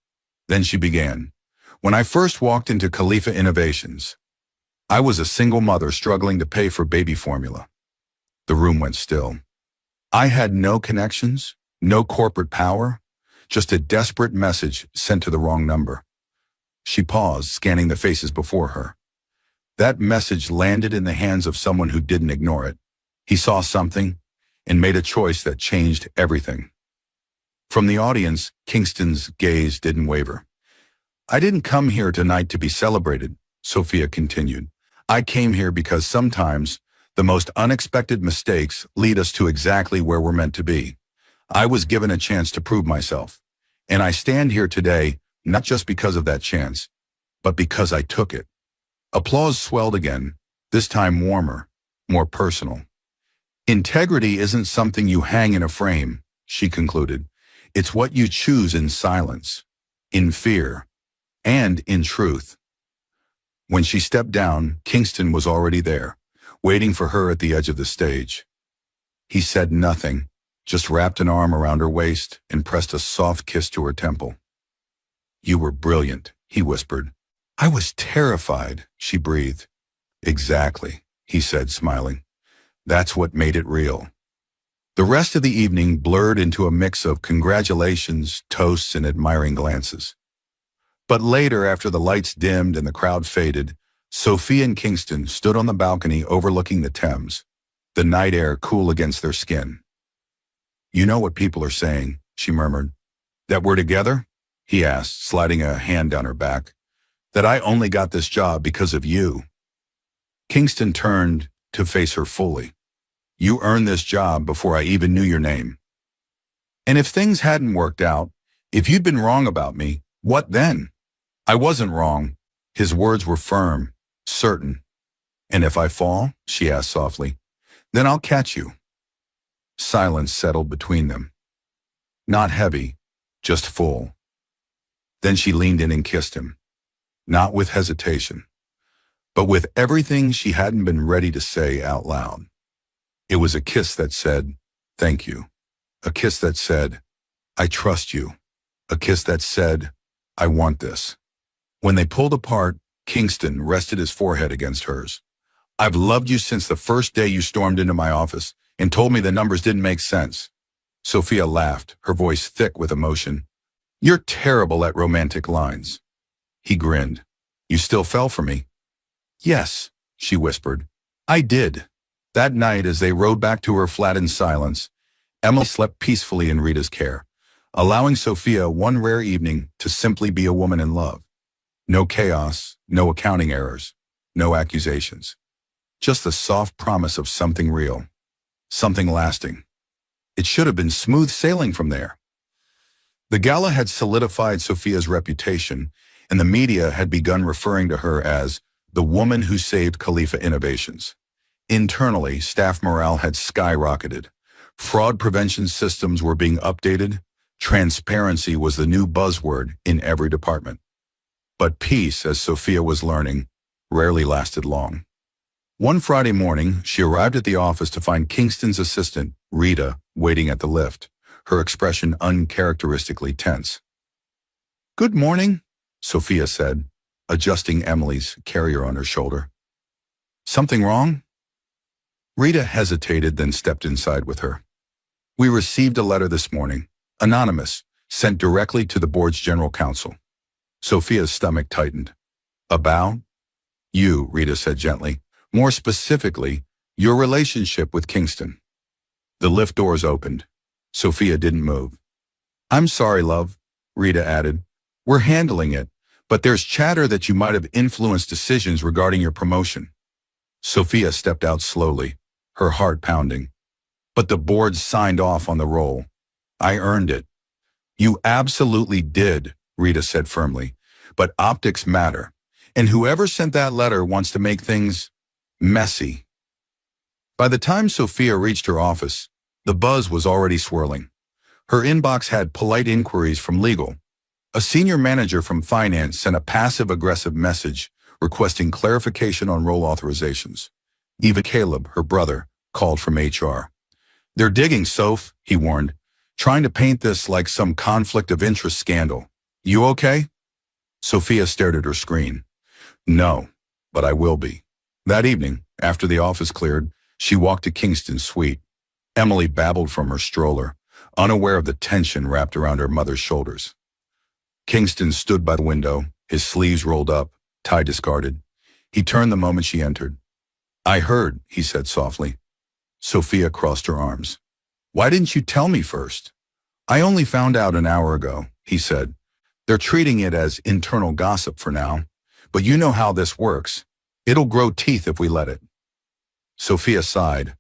Then she began. "When I first walked into Khalifa Innovations, I was a single mother struggling to pay for baby formula." The room went still. "I had no connections, no corporate power, just a desperate message sent to the wrong number." She paused, scanning the faces before her. That message landed in the hands of someone who didn't ignore it. He saw something and made a choice that changed everything. From the audience, Kingston's gaze didn't waver. "I didn't come here tonight to be celebrated," Sophia continued. "I came here because sometimes the most unexpected mistakes lead us to exactly where we're meant to be. I was given a chance to prove myself, and I stand here today not just because of that chance, but because I took it." Applause swelled again, this time warmer, more personal. "Integrity isn't something you hang in a frame," she concluded. "It's what you choose in silence, in fear, and in truth." When she stepped down, Kingston was already there, waiting for her at the edge of the stage. He said nothing, just wrapped an arm around her waist and pressed a soft kiss to her temple. "You were brilliant," he whispered. "I was terrified," she breathed. "Exactly," he said, smiling. "That's what made it real." The rest of the evening blurred into a mix of congratulations, toasts, and admiring glances. But later, after the lights dimmed and the crowd faded, Sophia and Kingston stood on the balcony overlooking the Thames, the night air cool against their skin. "You know what people are saying," she murmured. "That we're together?" he asked, sliding a hand down her back. "That I only got this job because of you." Kingston turned to face her fully. "You earned this job before I even knew your name. And if things hadn't worked out, if you'd been wrong about me, what then?" "I wasn't wrong." His words were firm, certain. "And if I fall," she asked softly, "then I'll catch you." Silence settled between them. Not heavy, just full. Then she leaned in and kissed him. Not with hesitation, but with everything she hadn't been ready to say out loud. It was a kiss that said, "Thank you." A kiss that said, "I trust you." A kiss that said, "I want this." When they pulled apart, Kingston rested his forehead against hers. "I've loved you since the first day you stormed into my office and told me the numbers didn't make sense." Sophia laughed, her voice thick with emotion. "You're terrible at romantic lines." He grinned. "You still fell for me?" "Yes," she whispered. "I did." That night, as they rode back to her flat in silence, Emily slept peacefully in Rita's care, allowing Sophia one rare evening to simply be a woman in love. No chaos, no accounting errors, no accusations. Just the soft promise of something real, something lasting. It should have been smooth sailing from there. The gala had solidified Sophia's reputation, and the media had begun referring to her as the woman who saved Khalifa Innovations. Internally, staff morale had skyrocketed. Fraud prevention systems were being updated. Transparency was the new buzzword in every department. But peace, as Sophia was learning, rarely lasted long. One Friday morning, she arrived at the office to find Kingston's assistant, Rita, waiting at the lift, her expression uncharacteristically tense. "Good morning," Sophia said, adjusting Emily's carrier on her shoulder. "Something wrong?" Rita hesitated, then stepped inside with her. "We received a letter this morning, anonymous, sent directly to the board's general counsel." Sophia's stomach tightened. "About you," Rita said gently. "More specifically, your relationship with Kingston." The lift doors opened. Sophia didn't move. "I'm sorry, love," Rita added. "We're handling it, but there's chatter that you might have influenced decisions regarding your promotion." Sophia stepped out slowly, her heart pounding. "But the board signed off on the role. I earned it." "You absolutely did," Rita said firmly. "But optics matter, and whoever sent that letter wants to make things messy." By the time Sophia reached her office, the buzz was already swirling. Her inbox had polite inquiries from legal. A senior manager from finance sent a passive-aggressive message requesting clarification on role authorizations. Even Caleb, her brother, called from HR. "They're digging, Soph," he warned, "trying to paint this like some conflict of interest scandal. You okay?" Sophia stared at her screen. "No, but I will be." That evening, after the office cleared, she walked to Kingston's suite. Emily babbled from her stroller, unaware of the tension wrapped around her mother's shoulders. Kingston stood by the window, his sleeves rolled up, tie discarded. He turned the moment she entered. "I heard," he said softly. Sophia crossed her arms. "Why didn't you tell me first?" "I only found out an hour ago," he said. "They're treating it as internal gossip for now, but you know how this works. It'll grow teeth if we let it." Sophia sighed.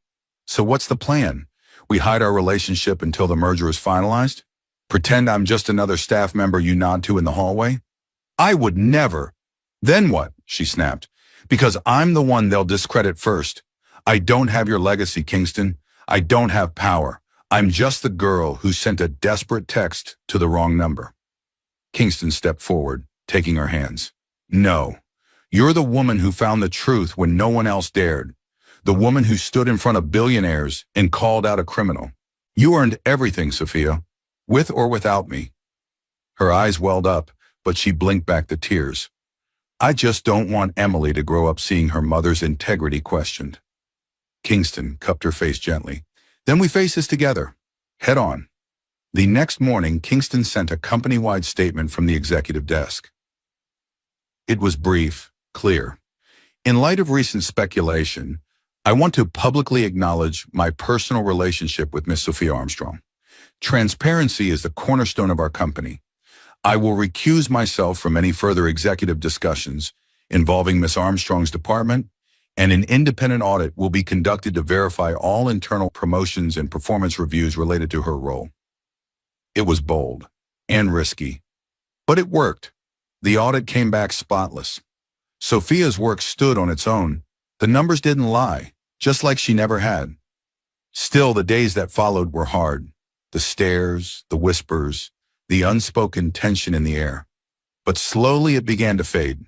"So what's the plan? We hide our relationship until the merger is finalized? Pretend I'm just another staff member you nod to in the hallway?" "I would never." "Then what?" she snapped. "Because I'm the one they'll discredit first. I don't have your legacy, Kingston. I don't have power. I'm just the girl who sent a desperate text to the wrong number." Kingston stepped forward, taking her hands. "No. You're the woman who found the truth when no one else dared. The woman who stood in front of billionaires and called out a criminal. You earned everything, Sophia, with or without me." Her eyes welled up, but she blinked back the tears. "I just don't want Emily to grow up seeing her mother's integrity questioned." Kingston cupped her face gently. "Then we face this together, head on." The next morning, Kingston sent a company-wide statement from the executive desk. It was brief, clear. "In light of recent speculation, I want to publicly acknowledge my personal relationship with Miss Sophia Armstrong. Transparency is the cornerstone of our company. I will recuse myself from any further executive discussions involving Miss Armstrong's department, and an independent audit will be conducted to verify all internal promotions and performance reviews related to her role." It was bold and risky, but it worked. The audit came back spotless. Sophia's work stood on its own. The numbers didn't lie, just like she never had. Still, the days that followed were hard. The stares, the whispers, the unspoken tension in the air. But slowly it began to fade.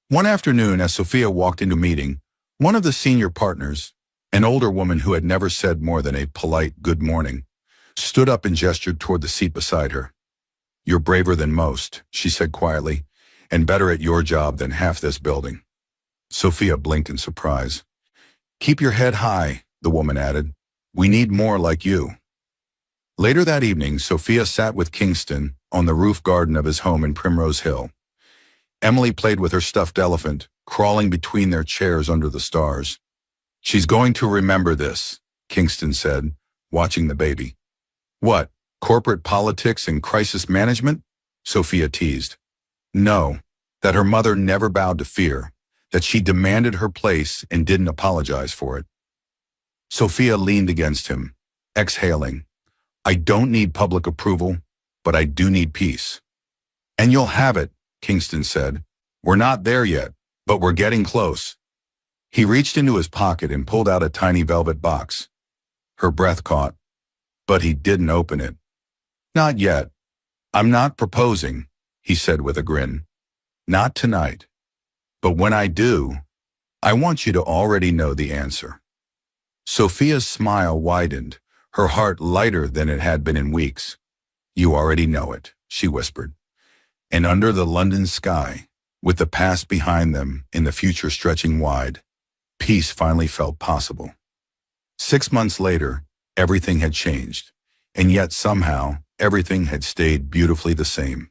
One afternoon, as Sophia walked into a meeting, one of the senior partners, An older woman who had never said more than a polite good morning stood up and gestured toward the seat beside her. "You're braver than most," she said quietly, "and better at your job than half this building." Sophia blinked in surprise. "Keep your head high," the woman added. "We need more like you." Later that evening, Sophia sat with Kingston on the roof garden of his home in Primrose Hill. Emily played with her stuffed elephant, crawling between their chairs under the stars. "She's going to remember this," Kingston said, watching the baby. "What, corporate politics and crisis management?" Sophia teased. "No, that her mother never bowed to fear, that she demanded her place and didn't apologize for it." Sophia leaned against him, exhaling. "I don't need public approval, but I do need peace." "And you'll have it," Kingston said. "We're not there yet, but we're getting close." He reached into his pocket and pulled out a tiny velvet box. Her breath caught, but he didn't open it. "Not yet. I'm not proposing," he said with a grin. "Not tonight. But when I do, I want you to already know the answer." Sophia's smile widened, her heart lighter than it had been in weeks. "You already know it," she whispered. And under the London sky, with the past behind them and the future stretching wide, peace finally felt possible. 6 months later, everything had changed, and yet somehow everything had stayed beautifully the same.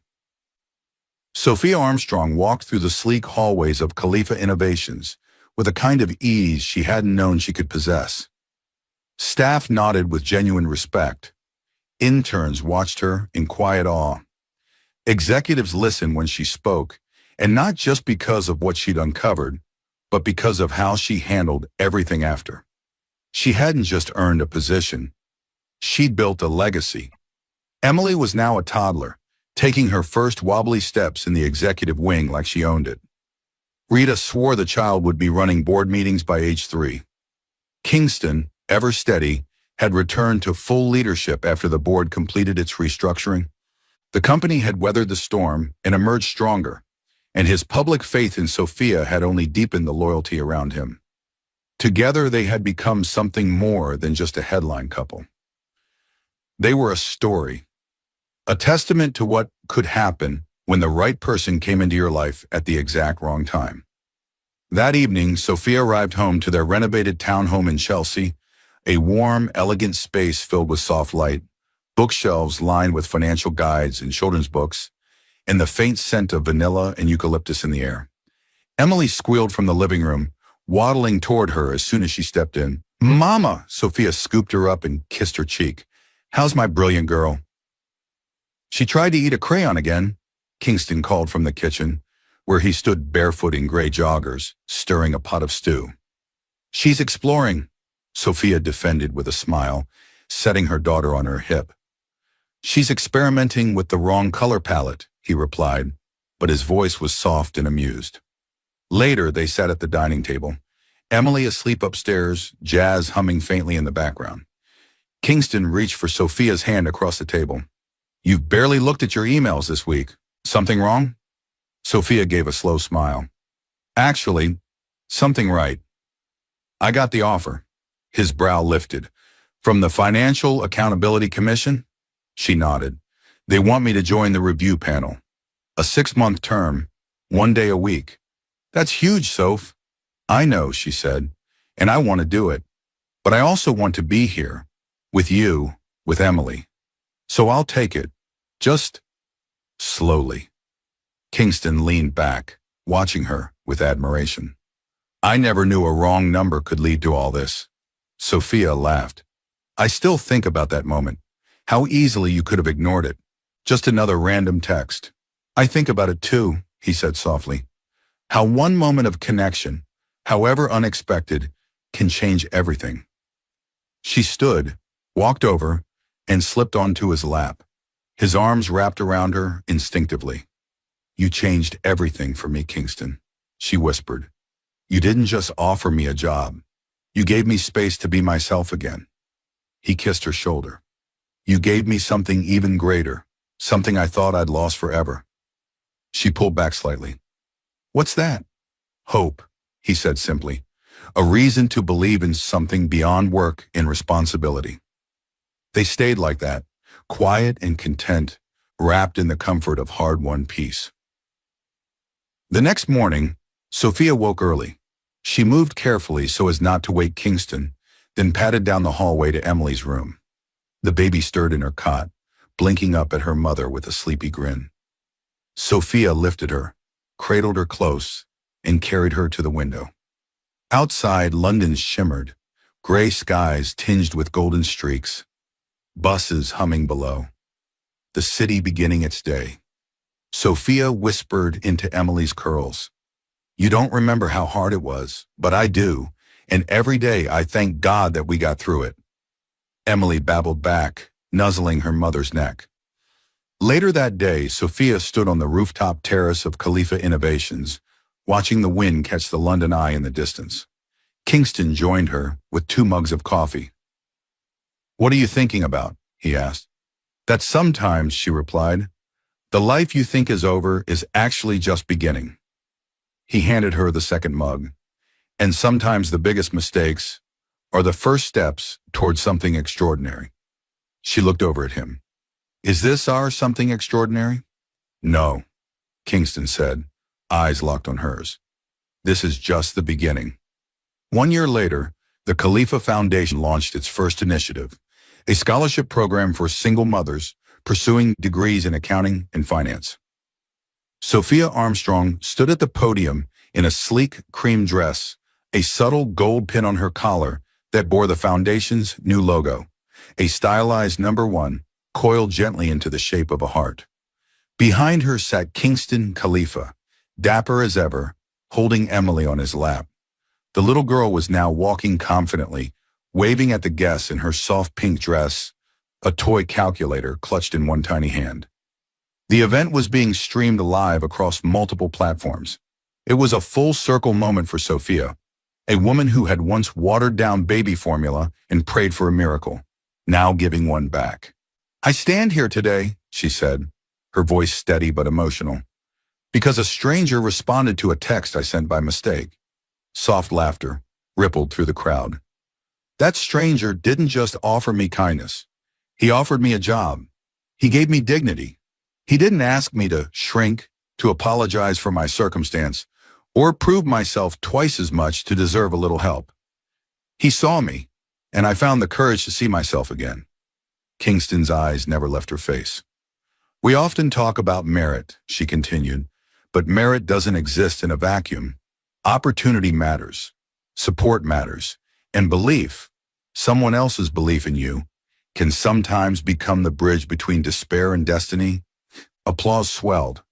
Sophia Armstrong walked through the sleek hallways of Khalifa Innovations with a kind of ease she hadn't known she could possess. Staff nodded with genuine respect. Interns watched her in quiet awe. Executives listened when she spoke, and not just because of what she'd uncovered, but because of how she handled everything after. She hadn't just earned a position. She'd built a legacy. Emily was now a toddler, taking her first wobbly steps in the executive wing like she owned it. Rita swore the child would be running board meetings by age 3. Kingston, ever steady, had returned to full leadership after the board completed its restructuring. The company had weathered the storm and emerged stronger, and his public faith in Sophia had only deepened the loyalty around him. Together they had become something more than just a headline couple. They were a story, a testament to what could happen when the right person came into your life at the exact wrong time. That evening, Sophia arrived home to their renovated townhome in Chelsea, a warm, elegant space filled with soft light, bookshelves lined with financial guides and children's books, and the faint scent of vanilla and eucalyptus in the air. Emily squealed from the living room, waddling toward her as soon as she stepped in. "Mama!" Sophia scooped her up and kissed her cheek. "How's my brilliant girl?" "She tried to eat a crayon again," Kingston called from the kitchen, where he stood barefoot in gray joggers, stirring a pot of stew. "She's exploring," Sophia defended with a smile, setting her daughter on her hip. "She's experimenting with the wrong color palette," he replied, but his voice was soft and amused. Later, they sat at the dining table, Emily asleep upstairs, jazz humming faintly in the background. Kingston reached for Sophia's hand across the table. "You've barely looked at your emails this week. Something wrong?" Sophia gave a slow smile. "Actually, something right. I got the offer." His brow lifted. "From the Financial Accountability Commission?" She nodded. "They want me to join the review panel. A 6-month term, 1 day a week. That's huge, Soph." "I know," she said, "and I want to do it. But I also want to be here, with you, with Emily. So I'll take it. Just slowly." Kingston leaned back, watching her with admiration. "I never knew a wrong number could lead to all this." Sophia laughed. "I still think about that moment. How easily you could have ignored it. Just another random text." "I think about it too," he said softly. "How one moment of connection, however unexpected, can change everything." She stood, walked over, and slipped onto his lap. His arms wrapped around her instinctively. "You changed everything for me, Kingston," she whispered. "You didn't just offer me a job. You gave me space to be myself again." He kissed her shoulder. "You gave me something even greater, something I thought I'd lost forever." She pulled back slightly. "What's that?" "Hope," he said simply. a reason to believe in something beyond work and responsibility. They stayed like that, quiet and content, wrapped in the comfort of hard-won peace. The next morning, Sophia woke early. She moved carefully so as not to wake Kingston, then padded down the hallway to Emily's room. The baby stirred in her cot, blinking up at her mother with a sleepy grin. Sophia lifted her, cradled her close, and carried her to the window. Outside, London shimmered, gray skies tinged with golden streaks, buses humming below, the city beginning its day. Sophia whispered into Emily's curls. "You don't remember how hard it was, but I do, and every day I thank God that we got through it." Emily babbled back, nuzzling her mother's neck. Later that day, Sophia stood on the rooftop terrace of Khalifa Innovations, watching the wind catch the London Eye in the distance. Kingston joined her with 2 mugs of coffee. "What are you thinking about?" he asked. "That sometimes," she replied, "the life you think is over is actually just beginning." He handed her the second mug. "And sometimes the biggest mistakes are the first steps towards something extraordinary." She looked over at him. "Is this our something extraordinary?" "No," Kingston said, eyes locked on hers. "This is just the beginning." 1 year later, the Khalifa Foundation launched its first initiative, a scholarship program for single mothers pursuing degrees in accounting and finance. Sophia Armstrong stood at the podium in a sleek cream dress, a subtle gold pin on her collar that bore the foundation's new logo, a stylized number 1 coiled gently into the shape of a heart. Behind her sat Kingston Khalifa, dapper as ever, holding Emily on his lap. The little girl was now walking confidently, waving at the guests in her soft pink dress, a toy calculator clutched in one tiny hand. The event was being streamed live across multiple platforms. It was a full-circle moment for Sophia, a woman who had once watered down baby formula and prayed for a miracle, now giving one back. "I stand here today," she said, her voice steady but emotional, "because a stranger responded to a text I sent by mistake." Soft laughter rippled through the crowd. "That stranger didn't just offer me kindness. He offered me a job. He gave me dignity. He didn't ask me to shrink, to apologize for my circumstance, or prove myself twice as much to deserve a little help. He saw me, and I found the courage to see myself again." Kingston's eyes never left her face. "We often talk about merit," she continued, "but merit doesn't exist in a vacuum. Opportunity matters, support matters, and belief, someone else's belief in you, can sometimes become the bridge between despair and destiny." Applause swelled.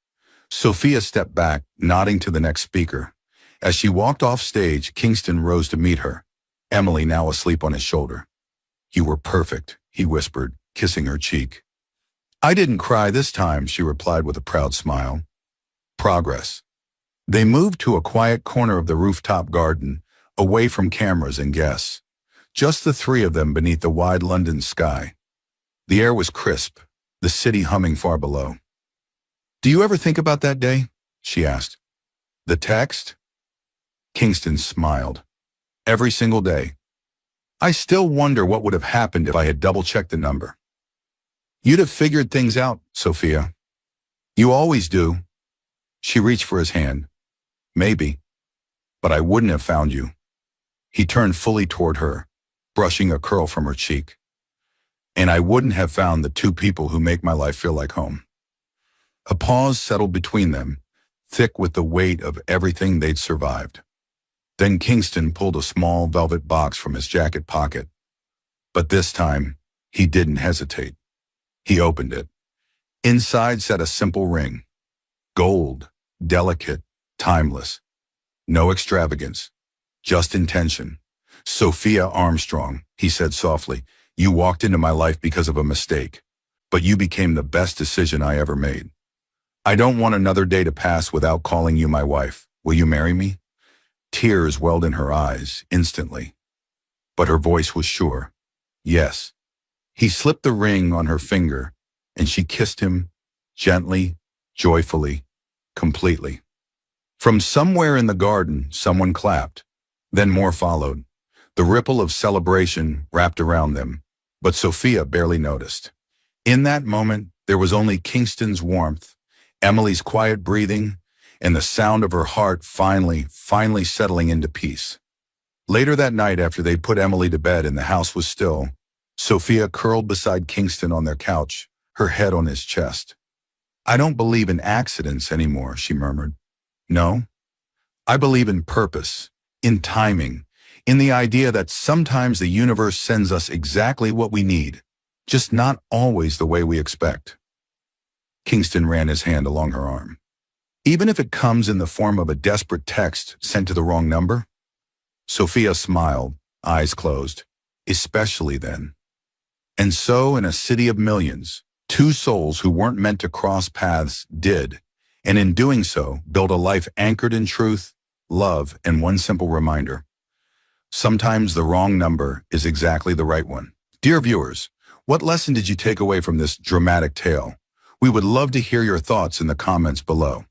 Sophia stepped back, nodding to the next speaker. As she walked off stage, Kingston rose to meet her, Emily now asleep on his shoulder. "You were perfect," he whispered, kissing her cheek. "I didn't cry this time," she replied with a proud smile. Progress. They moved to a quiet corner of the rooftop garden, away from cameras and guests. Just the 3 of them beneath the wide London sky. The air was crisp, the city humming far below. "Do you ever think about that day?" she asked. "The text?" Kingston smiled. "Every single day. I still wonder what would have happened if I had double-checked the number." "You'd have figured things out, Sophia. You always do." She reached for his hand. "Maybe, but I wouldn't have found you." He turned fully toward her, brushing a curl from her cheek. "And I wouldn't have found the 2 people who make my life feel like home." A pause settled between them, thick with the weight of everything they'd survived. Then Kingston pulled a small velvet box from his jacket pocket. But this time, he didn't hesitate. He opened it. Inside sat a simple ring. Gold, delicate, timeless. No extravagance, just intention. "Sophia Armstrong," he said softly, "you walked into my life because of a mistake, but you became the best decision I ever made. I don't want another day to pass without calling you my wife. Will you marry me?" Tears welled in her eyes instantly, but her voice was sure. "Yes." He slipped the ring on her finger, and she kissed him, gently, joyfully, completely. From somewhere in the garden, someone clapped. Then more followed. The ripple of celebration wrapped around them, but Sophia barely noticed. In that moment, there was only Kingston's warmth, Emily's quiet breathing, and the sound of her heart finally settling into peace. Later that night, after they'd put Emily to bed and the house was still, Sophia curled beside Kingston on their couch, her head on his chest. "I don't believe in accidents anymore," she murmured. "No, I believe in purpose, in timing, in the idea that sometimes the universe sends us exactly what we need, just not always the way we expect." Kingston ran his hand along her arm. "Even if it comes in the form of a desperate text sent to the wrong number?" Sophia smiled, eyes closed. "Especially then." And so, in a city of millions, two souls who weren't meant to cross paths did, and in doing so, built a life anchored in truth, love, and one simple reminder. Sometimes the wrong number is exactly the right one. Dear viewers, what lesson did you take away from this dramatic tale? We would love to hear your thoughts in the comments below.